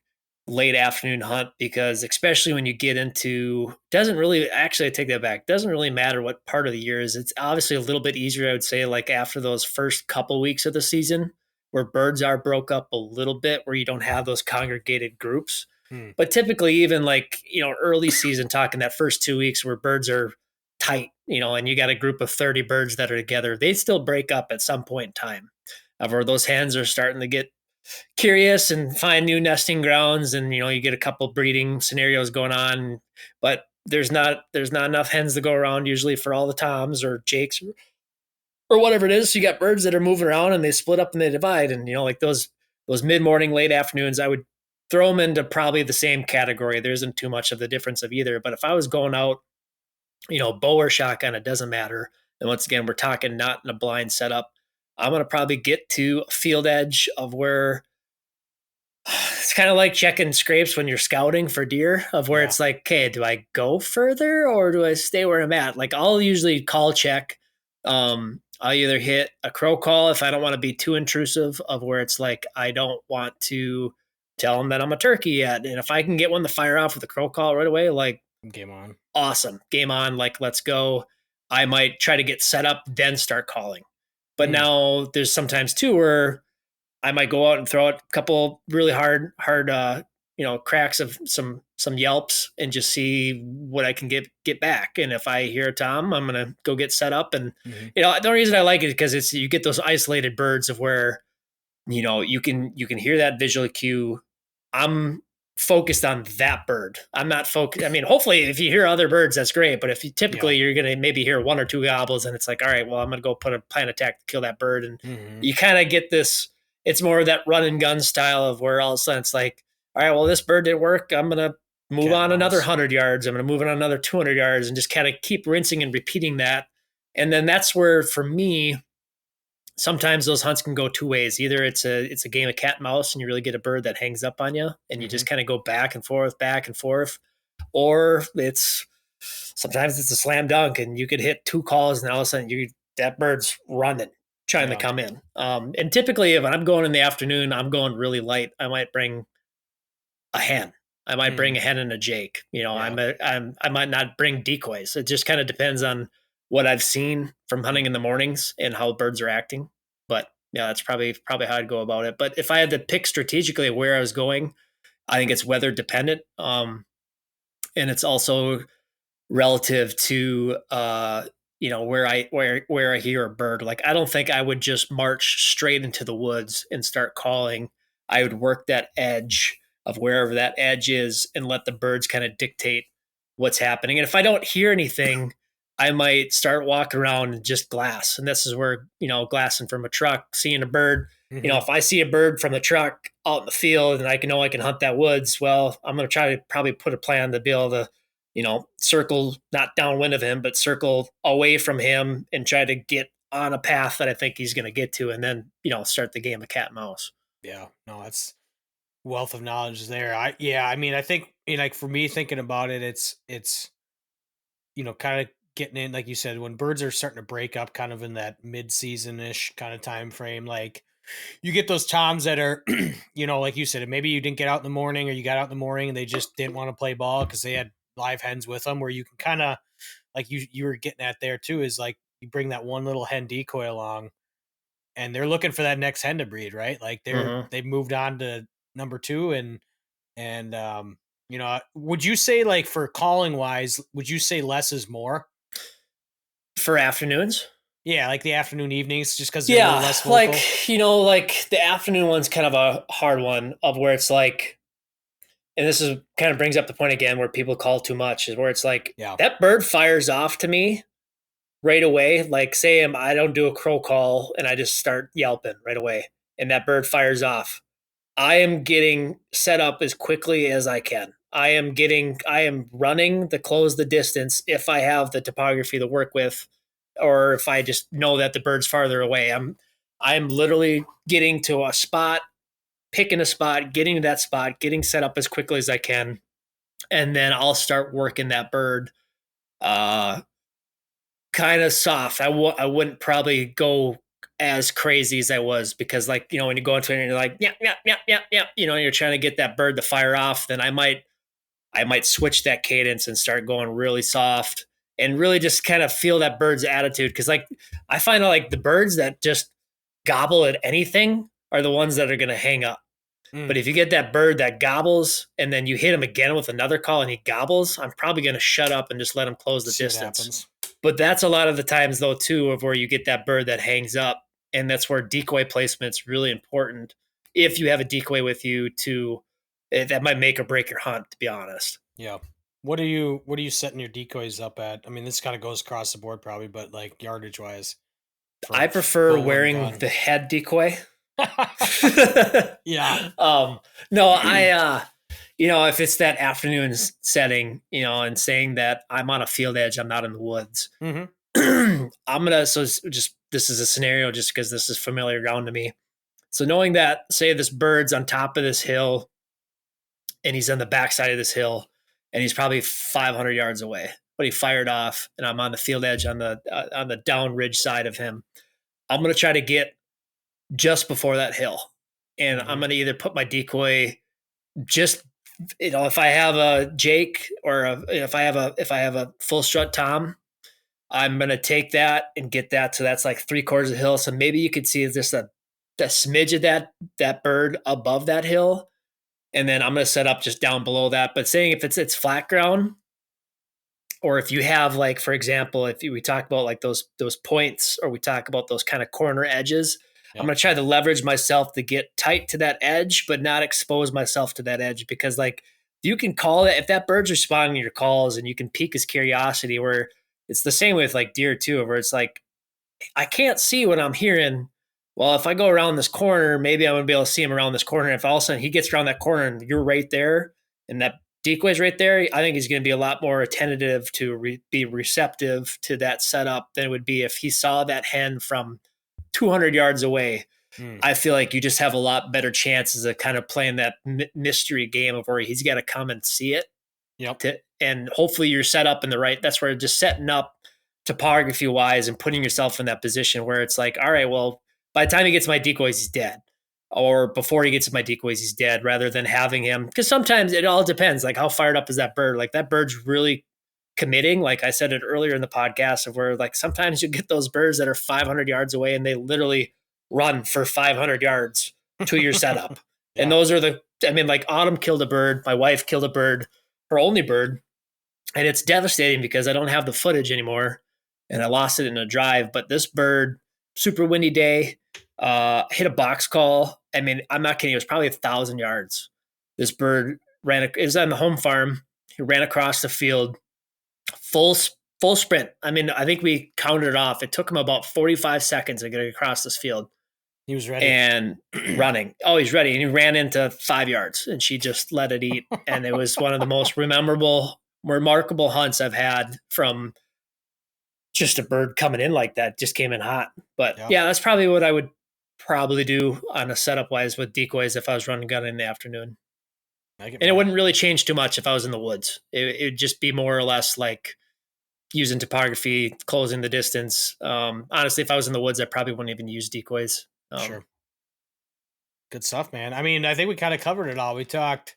late afternoon hunt because especially when you get into doesn't really actually I take that back. Doesn't really matter what part of the year is. It's obviously a little bit easier, I would say, like after those first couple weeks of the season where birds are broke up a little bit, where you don't have those congregated groups. Hmm. But typically, even like, early season, talking that first 2 weeks where birds are tight, and you got a group of 30 birds that are together, they still break up at some point in time. Where those hens are starting to get curious and find new nesting grounds, and you get a couple breeding scenarios going on, but there's not enough hens to go around usually for all the toms or jakes or whatever it is. So you got birds that are moving around and they split up and they divide, and like those mid-morning late afternoons, I would throw them into probably the same category. There isn't too much of the difference of either, but if I was going out, bow or shotgun, it doesn't matter. And once again, we're talking not in a blind setup. I'm going to probably get to a field edge of where it's kind of like checking scrapes when you're scouting for deer, of where Yeah. it's like, okay, do I go further or do I stay where I'm at? Like, I'll usually call check. I'll either hit a crow call if I don't want to be too intrusive, of where it's like I don't want to tell them that I'm a turkey yet. And if I can get one to fire off with a crow call right away, like, Game on. awesome, game on, like, let's go. I might try to get set up, then start calling. But Mm. now there's sometimes too where I might go out and throw out a couple really hard, cracks of some yelps and just see what I can get back. And if I hear a tom, I'm gonna go get set up. And Hmm. the only reason I like it is because it's you get those isolated birds of where you can hear that visual cue. I'm focused on that bird. I'm not focused. I mean, hopefully, if you hear other birds, that's great. But if you Yeah. typically you're gonna maybe hear one or two gobbles, and it's like, all right, well, I'm gonna go put a plan attack to kill that bird, and Hmm. you kind of get this. It's more of that run and gun style of where all of a sudden it's like, all right, well, this bird didn't work. I'm gonna move Cat on and another mouse. 100 yards. I'm gonna move on another 200 yards, and just kind of keep rinsing and repeating that. And then that's where, for me, sometimes those hunts can go two ways. Either it's a game of cat and mouse, and you really get a bird that hangs up on you, and you Hmm. just kind of go back and forth, or it's sometimes it's a slam dunk, and you could hit two calls, and all of a sudden that bird's running, trying to Yeah. come in. And typically, if I'm going in the afternoon, I'm going really light. I might bring a hen. I might bring Mm. a hen and a jake. Yeah. I might not bring decoys. It just kind of depends on what I've seen from hunting in the mornings and how birds are acting. But yeah, that's probably how I'd go about it. But if I had to pick strategically where I was going, I think it's weather dependent. And it's also relative to where I hear a bird. Like, I don't think I would just march straight into the woods and start calling. I would work that edge of wherever that edge is and let the birds kind of dictate what's happening. And if I don't hear anything, I might start walking around and just glass. And this is where, glassing from a truck, seeing a bird, Hmm. if I see a bird from the truck out in the field and I can hunt that woods, well, I'm going to try to probably put a plan to be able to, circle not downwind of him, but circle away from him and try to get on a path that I think he's going to get to, and then, start the game of cat and mouse. Yeah. No, that's wealth of knowledge there. Yeah. I mean, I think like for me thinking about it, it's kind of getting in, like you said, when birds are starting to break up, kind of in that mid-season ish kind of time frame. Like you get those toms that are, like you said, maybe you didn't get out in the morning, or you got out in the morning and they just didn't want to play ball because they had live hens with them. Where you can kind of, like you were getting at there too, is like you bring that one little hen decoy along, and they're looking for that next hen to breed, right? Like Hmm. they've moved on to number two, and would you say like for calling wise, would you say less is more? For afternoons. Yeah, like the afternoon evenings, just because they're a little Yeah, less vocal. like the afternoon one's kind of a hard one of where it's like, and this is kind of brings up the point again where people call too much, is where it's like Yeah. that bird fires off to me right away. Like, say I don't do a crow call and I just start yelping right away, and that bird fires off. I am getting set up as quickly as I can. I am running to close the distance if I have the topography to work with, or if I just know that the bird's farther away. I'm literally getting to a spot, picking a spot, getting to that spot, getting set up as quickly as I can, and then I'll start working that bird uh, kind of soft. I wouldn't probably go as crazy as I was, because like, when you go into it and you're like, yeah, yeah, yeah, yeah, yeah, you're trying to get that bird to fire off, then I might switch that cadence and start going really soft and really just kind of feel that bird's attitude. Cause like I find out like the birds that just gobble at anything are the ones that are going to hang up. But Mm, if you get that bird that gobbles and then you hit him again with another call and he gobbles, I'm probably going to shut up and just let him close the see what distance. happens. But that's a lot of the times though too of where you get that bird that hangs up, and that's where decoy placement's really important. If you have a decoy with you to that might make or break your hunt, to be honest. Yeah. What are you setting your decoys up at? I mean, this kind of goes across the board probably, but like yardage wise I for prefer bow and wearing gun. the head decoy. Yeah. um, no, if it's that afternoon setting, and saying that I'm on a field edge, I'm not in the woods. Hmm. I'm gonna so just this is a scenario just because this is familiar ground to me. So knowing that, say this bird's on top of this hill and he's on the backside of this hill and he's probably 500 yards away, but he fired off and I'm on the field edge on the down ridge side of him. I'm gonna try to get just before that hill, and I'm Hmm. gonna either put my decoy just if I have a Jake or if I have a full strut Tom, I'm gonna take that and get that. So that's like 3/4 of the hill. So maybe you could see just a smidge of that bird above that hill, and then I'm gonna set up just down below that. But saying if it's flat ground, or if you have like for example, we talk about like those points, or we talk about those kind of corner edges, I'm Yep. going to try to leverage myself to get tight to that edge but not expose myself to that edge, because like you can call it if that bird's responding to your calls and you can pique his curiosity. Where it's the same with like deer too, where it's like I can't see what I'm hearing. Well, if I go around this corner, maybe I'm gonna be able to see him around this corner. If all of a sudden he gets around that corner and you're right there, and that decoy's right there, I think he's going to be a lot more attentive to be receptive to that setup than it would be if he saw that hen from 200 yards away. Mm. I feel like you just have a lot better chances of kind of playing that mystery game of where he's got to come and see it Yep. and hopefully you're set up in the right. That's where just setting up topography wise and putting yourself in that position where it's like, all right, well, by the time he gets my decoys, he's dead. Or before he gets to my decoys, he's dead, rather than having him. Because sometimes it all depends. Like, how fired up is that bird? Like, that bird's really committing. Like I said it earlier in the podcast, of where like sometimes you get those birds that are 500 yards away and they literally run for 500 yards to your setup. And Yeah. those are like Autumn killed a bird. My wife killed a bird, her only bird. And it's devastating because I don't have the footage anymore and I lost it in a drive. But this bird, super windy day, hit a box call. I mean, I'm not kidding. It was probably 1,000 yards. This bird it was on the home farm. He ran across the field, full full sprint. I mean, I think we counted it off. It took him about 45 seconds to get across this field He was ready. and running. Oh, he's ready. And he ran into 5 yards and she just let it eat. And it was one of the most remarkable hunts I've had from just a bird coming in like that. Just came in hot. But Yeah. yeah, that's probably what I would probably do on a setup wise with decoys if I was running gun in the afternoon. Make it, And it man. wouldn't really change too much if I was in the woods. It'd just be more or less like using topography, closing the distance. Honestly, if I was in the woods, I probably wouldn't even use decoys. Sure. Good stuff, man. I mean, I think we kind of covered it all. We talked,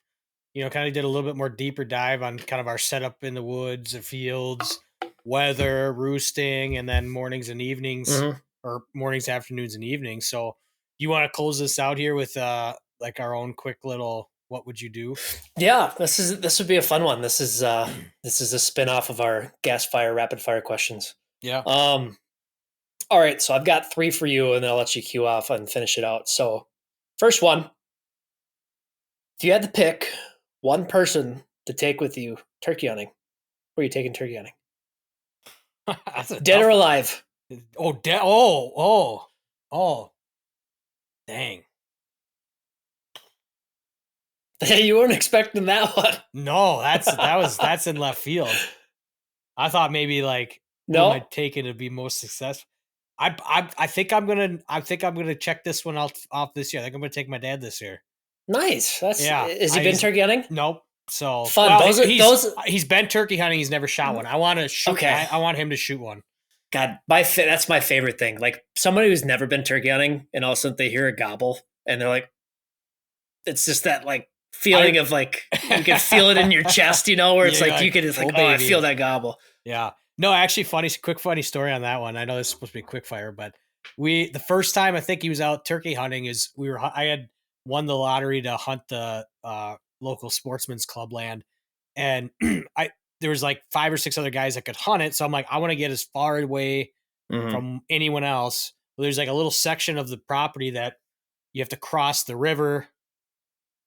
kind of did a little bit more deeper dive on kind of our setup in the woods or fields. weather, roosting, and then mornings and evenings, Mhm. or mornings, afternoons, and evenings. So you want to close this out here with like our own quick little what would you do? Yeah, this would be a fun one. This is a spin-off of our gas fire rapid fire questions. Yeah. Um all right, so I've got three for you and then I'll let you cue off and finish it out. So first one, if you had to pick one person to take with you turkey hunting, where are you taking turkey hunting? That's a Dead or tough one. alive? Oh, dang. You weren't expecting that one. No, that's in left field. I thought maybe like who am I No? taking to be most successful? I think I'm gonna check this one off this year. I think I'm gonna take my dad this year. Nice. That's Yeah, has he been turkey hunting? nope. So Fun. well, Those are those he's been turkey hunting. He's never shot one. I want to shoot. okay. I want him to shoot one. God, that's my favorite thing. Like somebody who's never been turkey hunting, and all of a sudden they hear a gobble, and they're like, it's just that like feeling of like you can feel it in your chest, where it's Yeah, like you can it's like, oh, I baby. feel that gobble. Yeah. No, actually, quick funny story on that one. I know this is supposed to be quick fire, but the first time I think he was out turkey hunting is I had won the lottery to hunt the local sportsman's club land, and I there was like 5 or 6 other guys that could hunt it. So I'm like, I want to get as far away Mm-hmm. from anyone else. Well, there's like a little section of the property that you have to cross the river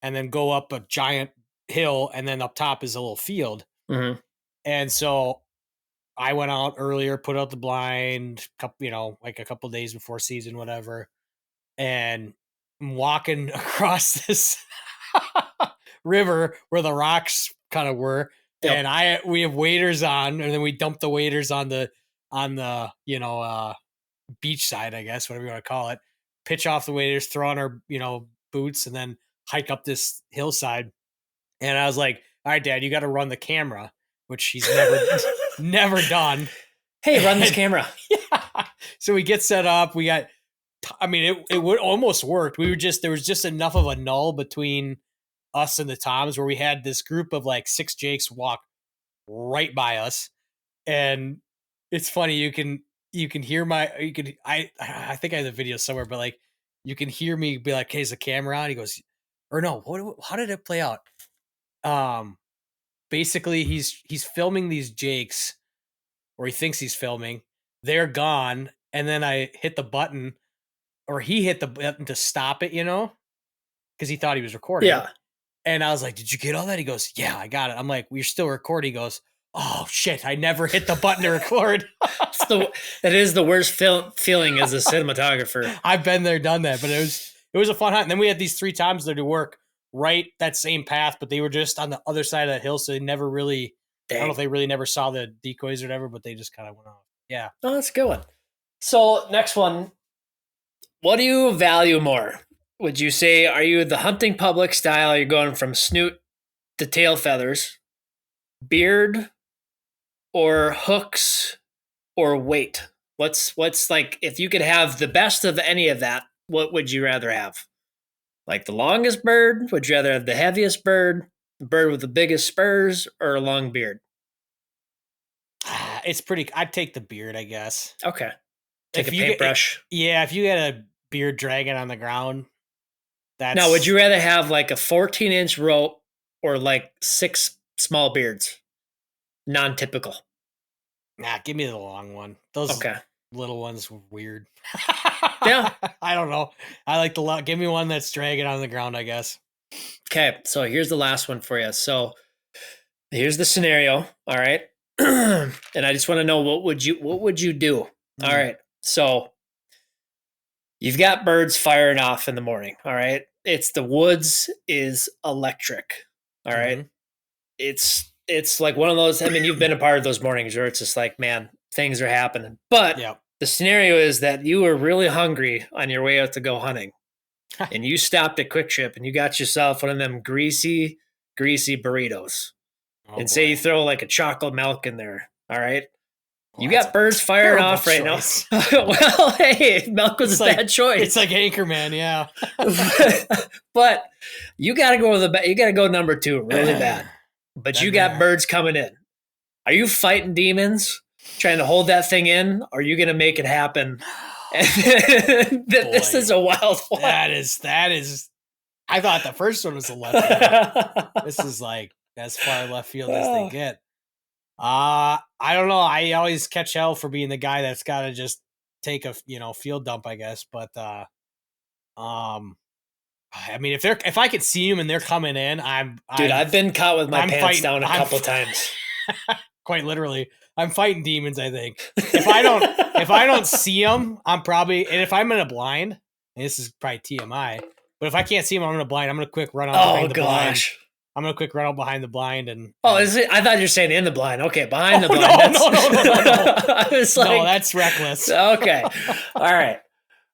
and then go up a giant hill, and then up top is a little field. Mm-hmm. And so I went out earlier, put out the blind, like a couple days before season, whatever, and I'm walking across this river where the rocks kind of were, Yep. and we have waders on, and then we dump the waders on the beach side, I guess, whatever you want to call it. Pitch off the waders, throw on our boots, and then hike up this hillside. And I was like, "All right, Dad, you got to run the camera," which he's never done. Hey, run this camera. Yeah. So we get set up. We got, I mean, it would almost worked. There was just enough of a null between us and the Toms where we had this group of like 6 Jakes walk right by us. And it's funny. You can hear I think I have the video somewhere, but like you can hear me be like, "Hey, is the camera on?" He goes, or no, how did it play out? Um, Basically he's filming these Jakes, or he thinks he's filming. They're gone, and then I hit the button, or he hit the button to stop it, because he thought he was recording. Yeah. And I was like, "Did you get all that?" He goes, "Yeah, I got it." I'm like, "We're still recording." He goes, "Oh shit, I never hit the button to record." That is the worst feeling as a cinematographer. I've been there, done that, but it was a fun hunt. And then we had these 3 times there to work right that same path, but they were just on the other side of that hill, so they never really. Dang. I don't know if they really never saw the decoys or whatever, but they just kind of went off. Yeah. Oh, that's a good one. So next one, what do you value more? Would you say, are you the hunting public style? You're going from snoot to tail feathers, beard, or hooks, or weight? What's like, if you could have the best of any of that, what would you rather have? Like the longest bird? Would you rather have the heaviest bird, the bird with the biggest spurs, or a long beard? It's pretty. I'd take the beard, I guess. Okay. Take If a you paintbrush. Yeah, if you get a beard dragging on the ground, Now, would that's you rather have like a 14-inch rope or like 6 small beards? Non-typical. give me the long one. Those Okay. little ones were weird. Yeah. I don't know. I like the long. Give me one that's dragging on the ground, I guess. Okay. So here's the last one for you. So here's the scenario. All right. And I just want to know what would you do? All right. So you've got birds firing off in the morning. All right. It's the woods is electric. All right. It's like one of those. I mean, you've been a part of those mornings where it's just like, man, things are happening. But Yeah. the scenario is that you were really hungry on your way out to go hunting, and you stopped at Quick Trip and you got yourself one of them greasy burritos. Oh, And say you throw like a chocolate milk in there. All right. Well, You got birds firing off right choice. now. Well, hey, milk was a bad choice. It's like Anchorman, yeah. But you got to go you got to go number 2 really bad. But you got birds coming in. Are you fighting demons, trying to hold that thing in? Or are you going to make it happen? And this Boy, is a wild one. that is. I thought the first one was a left field. This is like as far left field as they get. I don't know. I always catch hell for being the guy that's got to just take a field dump, I guess. But I mean, if I could see them and they're coming in, Dude, I've been caught with my I'm pants fighting- down a I'm couple f- times. quite literally, I'm fighting demons. I think if I don't see them, I'm probably, and if I'm in a blind, and this is probably TMI, but if I can't see them, I'm in a blind. I'm gonna quick run out Oh behind the blind. gosh. I'm gonna quick run out behind the blind and. Oh, is it? I thought you were saying in the blind. Okay, behind the Oh, blind. no, no. I was like, No, that's reckless. okay. All right.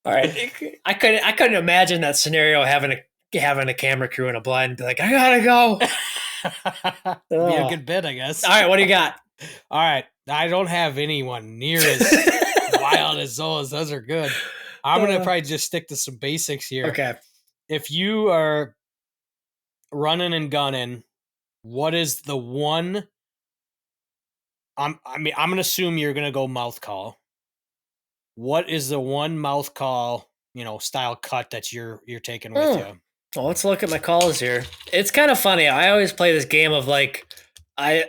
I couldn't imagine that scenario having a camera crew in a blind and be like, I gotta go. Be a Oh. good bit, I guess. All right, what do you got? All right. I don't have anyone near as wild as those. Those are good. I'm gonna probably just stick to some basics here. Okay. If you are running and gunning, what is the one? I'm gonna assume you're gonna go mouth call. What is the one mouth call, style cut that you're taking with you? Well, let's look at my calls here. It's kind of funny. I always play this game of like, I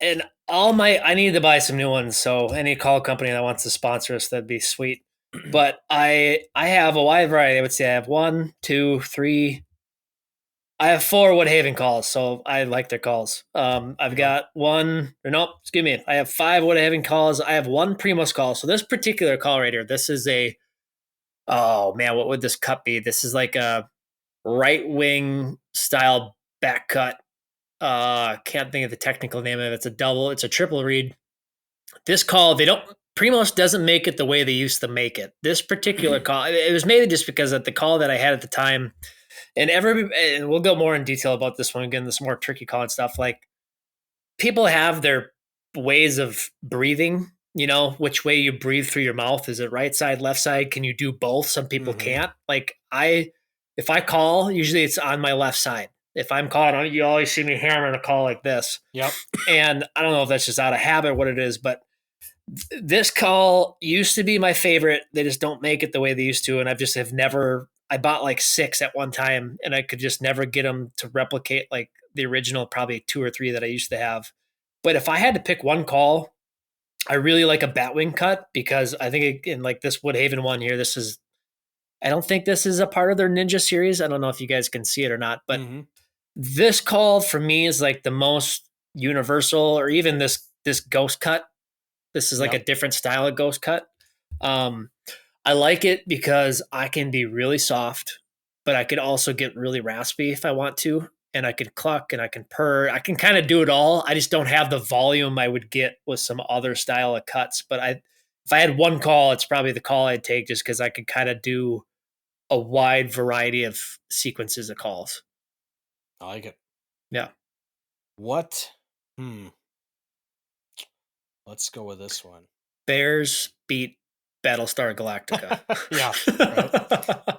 and I need to buy some new ones. So any call company that wants to sponsor us, that'd be sweet. But I have a wide variety. I would say I have 1, 2, 3. I have 4 Woodhaven calls, so I like their calls. I've got excuse me. I have 5 Woodhaven calls. I have 1 Primos call. So this particular call right here, this is oh man, what would this cut be? This is like a right wing style back cut. Can't think of the technical name of it. It's a triple read. This call, Primos doesn't make it the way they used to make it. This particular call, it was mainly just because of the call that I had at the time. And we'll go more in detail about this one again, this more tricky call and stuff. Like, people have their ways of breathing, which way you breathe through your mouth. Is it right side, left side? Can you do both? Some people can't. Like, if I call, usually it's on my left side. If I'm calling, you always see me hammering a call like this. Yep. And I don't know if that's just out of habit, what it is, but this call used to be my favorite. They just don't make it the way they used to. And I bought like 6 at one time and I could just never get them to replicate like the original, probably 2 or 3 that I used to have. But if I had to pick one call, I really like a Batwing cut because I think in like this Woodhaven one here, I don't think this is a part of their Ninja series. I don't know if you guys can see it or not, but this call for me is like the most universal, or even this ghost cut. This is like a different style of ghost cut. I like it because I can be really soft, but I could also get really raspy if I want to. And I can cluck and I can purr. I can kind of do it all. I just don't have the volume I would get with some other style of cuts. But if I had one call, it's probably the call I'd take just because I could kind of do a wide variety of sequences of calls. I like it. Yeah. What? Let's go with this one. Bears beat Battlestar Galactica.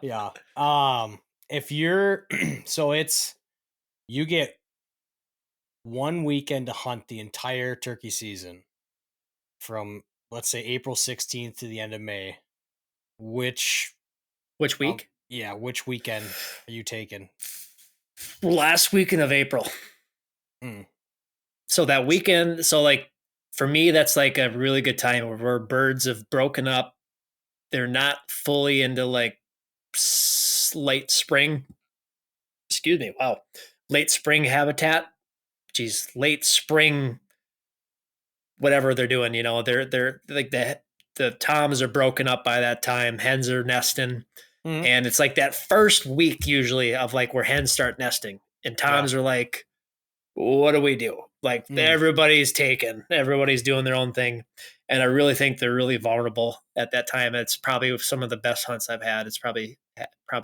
Yeah. Yeah. If you're you get 1 weekend to hunt the entire turkey season from, let's say, April 16th to the end of May. Which week? Which weekend are you taking? Last weekend of April. So that weekend, like for me, that's like a really good time where birds have broken up. They're not fully into like late spring. Excuse me. Wow. Late spring habitat. Geez, late spring, whatever they're doing, they're like the toms are broken up by that time. Hens are nesting. And it's like that first week usually of like where hens start nesting and toms are like, what do we do? Like everybody's taken, everybody's doing their own thing. And I really think they're really vulnerable at that time. It's probably some of the best hunts I've had. It's probably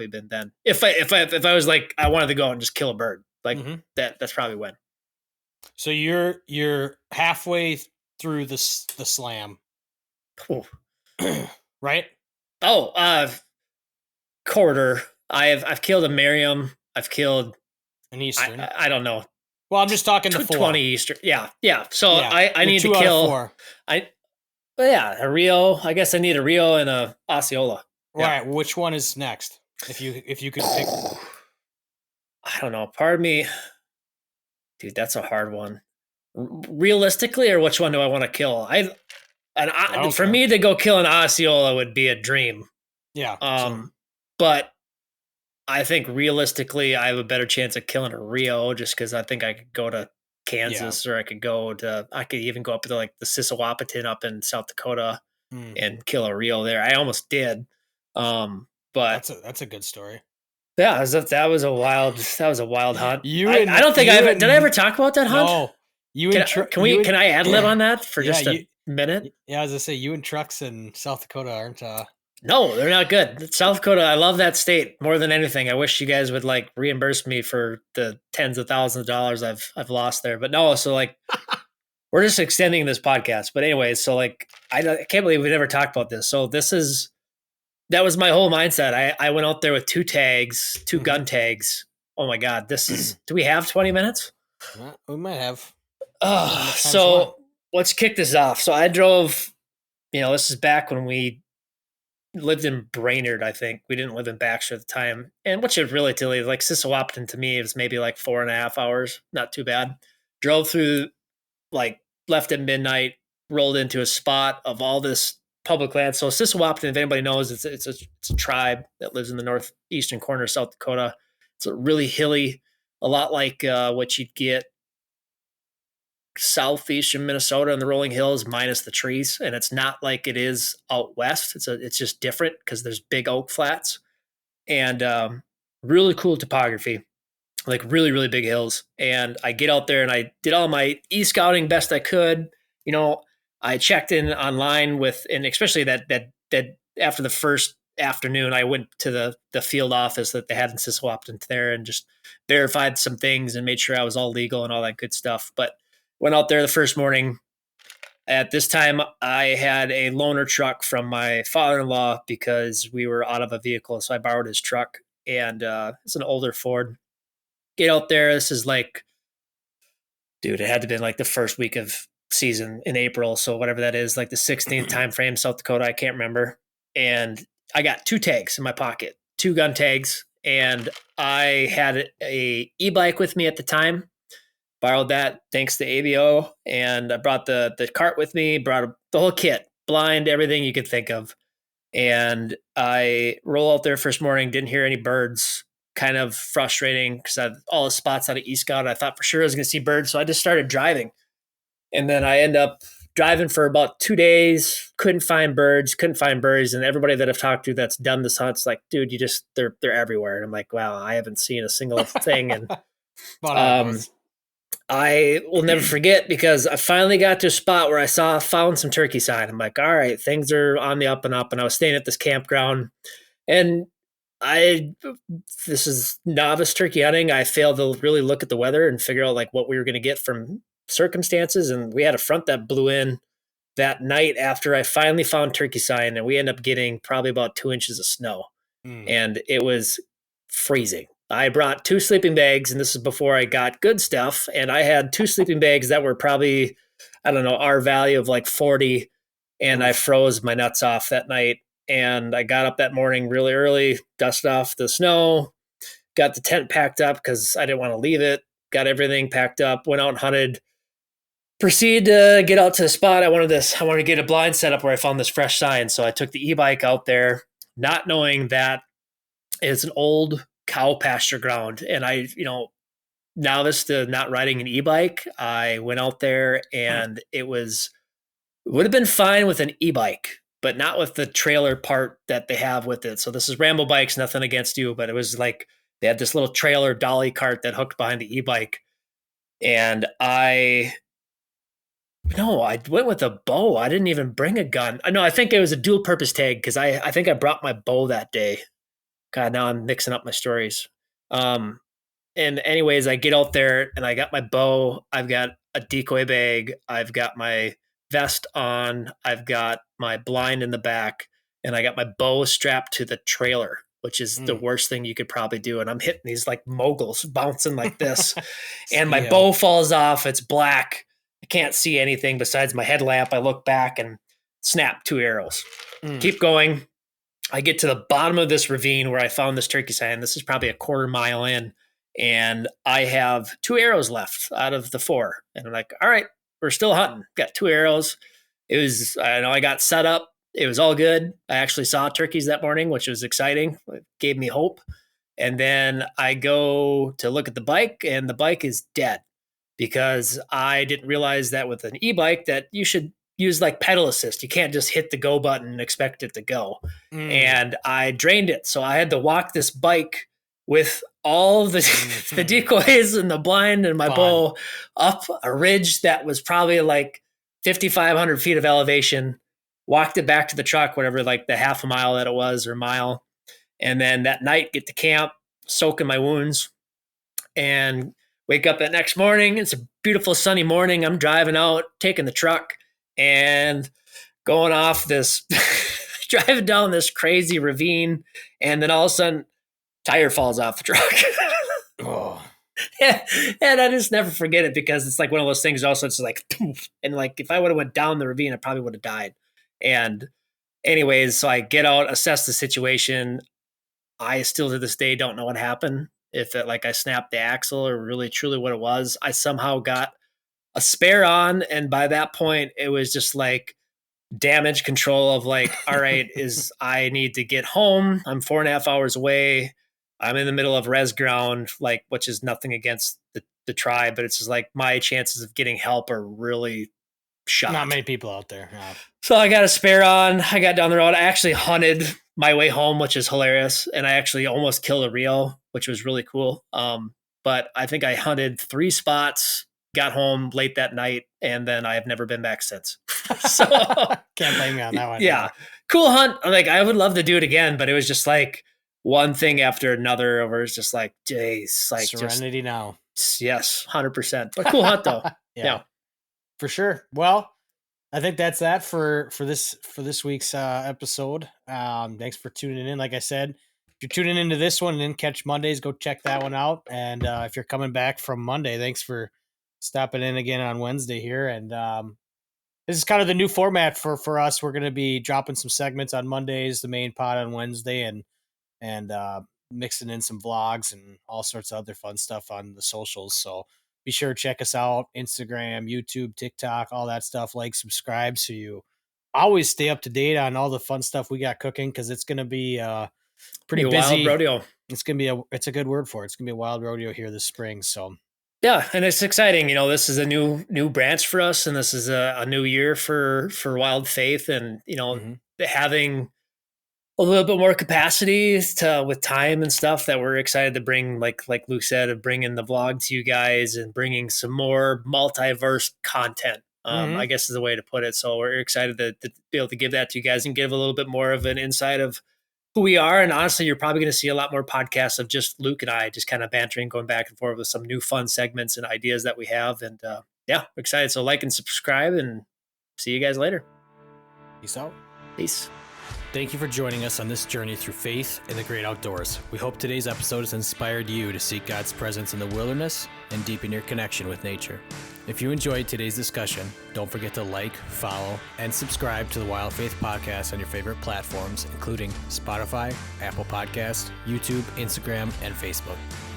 been then. If I was like, I wanted to go out and just kill a bird, like that's probably when. So you're halfway through the slam. Ooh. Right? Oh, quarter. I've killed a Merriam. I've killed an Eastern. I don't know. Well, I'm just talking the 20 four. Eastern. Yeah, yeah. So Yeah, I the need to two out of kill. four. I Well, yeah, a Rio. I guess I need a Rio and a Osceola. All Yeah. right, which one is next? If you could pick one. I don't know. Pardon me, dude. That's a hard one. Realistically, or which one do I want to kill? I don't For care. me to go kill an Osceola would be a dream. Yeah, same. Um, but I think realistically, I have a better chance of killing a Rio just because I think I could go to Yeah. Kansas, or I could even go up to like the Sissewapiton up in South Dakota Mm, and kill a Rio there. I almost did. But that's a good story. yeah, that was a wild hunt. I don't think I You ever did. I ever and talk about that hunt? no, you and Can I ad lib on that for yeah, just a minute? yeah, as I say, you and trucks in South Dakota aren't No, they're not good. South Dakota, I love that state more than anything. I wish you guys would like reimburse me for the tens of thousands of dollars I've lost there. But no, so like we're just extending this podcast. But anyways, so like I can't believe we never talked about this. So that was my whole mindset. I went out there with two mhm. gun tags. Oh my god, do we have 20 minutes? We might have as much time as you want. So let's kick this off. So I drove, this is back when we lived in Brainerd, I think. We didn't live in Baxter at the time. And which is relatively like Sissewapiton to me, it was maybe like 4.5 hours. Not too bad. Drove through, like, left at midnight, rolled into a spot of all this public land. So Sissewapiton, if anybody knows, it's a tribe that lives in the northeastern corner of South Dakota. It's a really hilly, a lot like what you'd get southeastern Minnesota and the rolling hills minus the trees. And it's not like it is out west. It's just different because there's big oak flats and really cool topography, like really, really big hills. And I get out there and I did all my e-scouting best I could. You know, I checked in online and especially that after the first afternoon, I went to the field office that they had in Sissewapiton there and just verified some things and made sure I was all legal and all that good stuff. But went out there the first morning. At this time, I had a loaner truck from my father-in-law because we were out of a vehicle, so I borrowed his truck, and it's an older Ford. Get out there. This is like, dude, it had to have been like the first week of season in April, so whatever that is, like the 16th time frame, South Dakota. I can't remember. And I got two tags in my pocket, two gun tags, and I had a e-bike with me at the time. Borrowed that thanks to ABO, and I brought the cart with me. Brought the whole kit, blind, everything you could think of. And I roll out there first morning, didn't hear any birds. Kind of frustrating because I had all the spots out of East Scout. I thought for sure I was going to see birds, so I just started driving. And then I end up driving for about 2 days. Couldn't find birds, and everybody that I've talked to that's done this hunt's like, dude, they're everywhere. And I'm like, wow, I haven't seen a single thing. And About how it um, goes. I will never forget because I finally got to a spot where found some turkey sign. I'm like, all right, things are on the up and up. And I was staying at this campground, and I, this is novice turkey hunting. I failed to really look at the weather and figure out like what we were going to get from circumstances. And we had a front that blew in that night after I finally found turkey sign, and we ended up getting probably about 2 inches of snow, Mm. and it was freezing. I brought two sleeping bags, and this is before I got good stuff. And I had two sleeping bags that were probably, I don't know, our value of like 40. And I Oof. froze my nuts off that night. And I got up that morning really early, dusted off the snow, got the tent packed up because I didn't want to leave it, got everything packed up, went out and hunted. Proceed to get out to the spot. I wanted to get a blind set up where I found this fresh sign. So I took the e-bike out there, not knowing that it's an old cow pasture ground. And novice to not riding an e-bike, I went out there and it would have been fine with an e-bike, but not with the trailer part that they have with it. So this is Rambo Bikes, nothing against you, but it was like they had this little trailer dolly cart that hooked behind the e-bike. And I went with a bow. I didn't even bring a gun. No, I think it was a dual purpose tag because I think I brought my bow that day. God, now I'm mixing up my stories. Um, and anyways, I get out there and I got my bow. I've got a decoy bag. I've got my vest on. I've got my blind in the back, and I got my bow strapped to the trailer. which is the worst thing you could probably do. And I'm hitting these like moguls bouncing like this, and my bow falls off. It's black. I can't see anything besides my headlamp. I look back and snap 2 arrows. Keep going. I get to the bottom of this ravine where I found this turkey sign. This is probably a 1/4 mile in, and I have 2 arrows left out of the 4. And I'm like, all right, we're still hunting. Got 2 arrows. I got set up. It was all good. I actually saw turkeys that morning, which was exciting. It gave me hope. And then I go to look at the bike, and the bike is dead because I didn't realize that with an e-bike that you should use like pedal assist. You can't just hit the go button and expect it to go. And I drained it. So I had to walk this bike with all the, the decoys and the blind and my bow up a ridge that was probably like 5,500 feet of elevation, walked it back to the truck, whatever, like the half a mile that it was or mile. And then that night get to camp, soak in my wounds, and wake up that next morning. It's a beautiful sunny morning. I'm driving out, taking the truck, and going off this, driving down this crazy ravine, and then all of a sudden, tire falls off the truck. Yeah, and I just never forget it because it's like one of those things. Also, it's like, poof, and like if I would have went down the ravine, I probably would have died. And anyways, so I get out, assess the situation. I still to this day don't know what happened. If it like I snapped the axle or really truly what it was. I somehow got a spare on, and by that point it was just like damage control of like, all right, I need to get home. I'm 4.5 hours away. I'm in the middle of res ground, like, which is nothing against the tribe, but it's just like my chances of getting help are really shot. Not many people out there. Yeah. So I got a spare on. I got down the road. I actually hunted my way home, which is hilarious. And I actually almost killed a Rio, which was really cool. But I think I hunted 3 spots, got home late that night, and then I have never been back since. So can't blame me on that one. Yeah. Cool hunt. Like I would love to do it again, but it was just like one thing after another where it's just like, geez, like serenity now. Yes, 100%. But cool hunt though. Yeah. For sure. Well, I think that's that for this week's episode. Thanks for tuning in. Like I said, if you're tuning into this one and didn't catch Mondays, go check that one out. And if you're coming back from Monday, thanks for stopping in again on Wednesday here. And this is kind of the new format for us. We're going to be dropping some segments on Mondays, the main pod on Wednesday, and mixing in some vlogs and all sorts of other fun stuff on the socials. So be sure to check us out, Instagram, YouTube, TikTok, all that stuff. Like, subscribe, so you always stay up to date on all the fun stuff we got cooking, because it's going to be pretty busy. Wild rodeo. It's going to be it's a good word for it. It's going to be a wild rodeo here this spring. So yeah, and it's exciting. You know, this is a new branch for us, and this is a new year for Wild Faith, and you know, having a little bit more capacity with time and stuff that we're excited to bring, like Luke said, of bringing the vlog to you guys and bringing some more multiverse content. I guess is the way to put it. So we're excited to be able to give that to you guys and give a little bit more of an insight of who we are. And honestly, you're probably going to see a lot more podcasts of just Luke and I just kind of bantering, going back and forth with some new fun segments and ideas that we have. And yeah, we're excited. So like and subscribe, and see you guys later. Peace out. Peace. Thank you for joining us on this journey through faith in the great outdoors. We hope today's episode has inspired you to seek God's presence in the wilderness and deepen your connection with nature. If you enjoyed today's discussion, don't forget to like, follow, and subscribe to the Wild Faith Podcast on your favorite platforms, including Spotify, Apple Podcasts, YouTube, Instagram, and Facebook.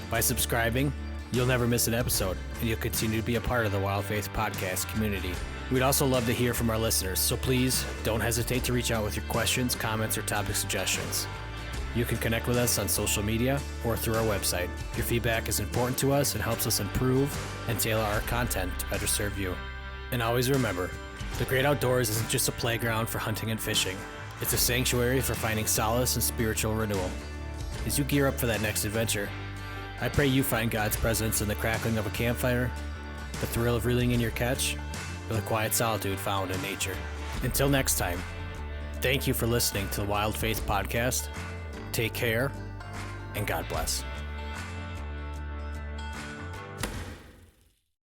By subscribing, you'll never miss an episode, and you'll continue to be a part of the Wild Faith Podcast community. We'd also love to hear from our listeners, so please don't hesitate to reach out with your questions, comments, or topic suggestions. You can connect with us on social media or through our website. Your feedback is important to us and helps us improve and tailor our content to better serve you. And always remember, the great outdoors isn't just a playground for hunting and fishing. It's a sanctuary for finding solace and spiritual renewal. As you gear up for that next adventure, I pray you find God's presence in the crackling of a campfire, the thrill of reeling in your catch, or the quiet solitude found in nature. Until next time, thank you for listening to the Wild Faith Podcast. Take care, and God bless.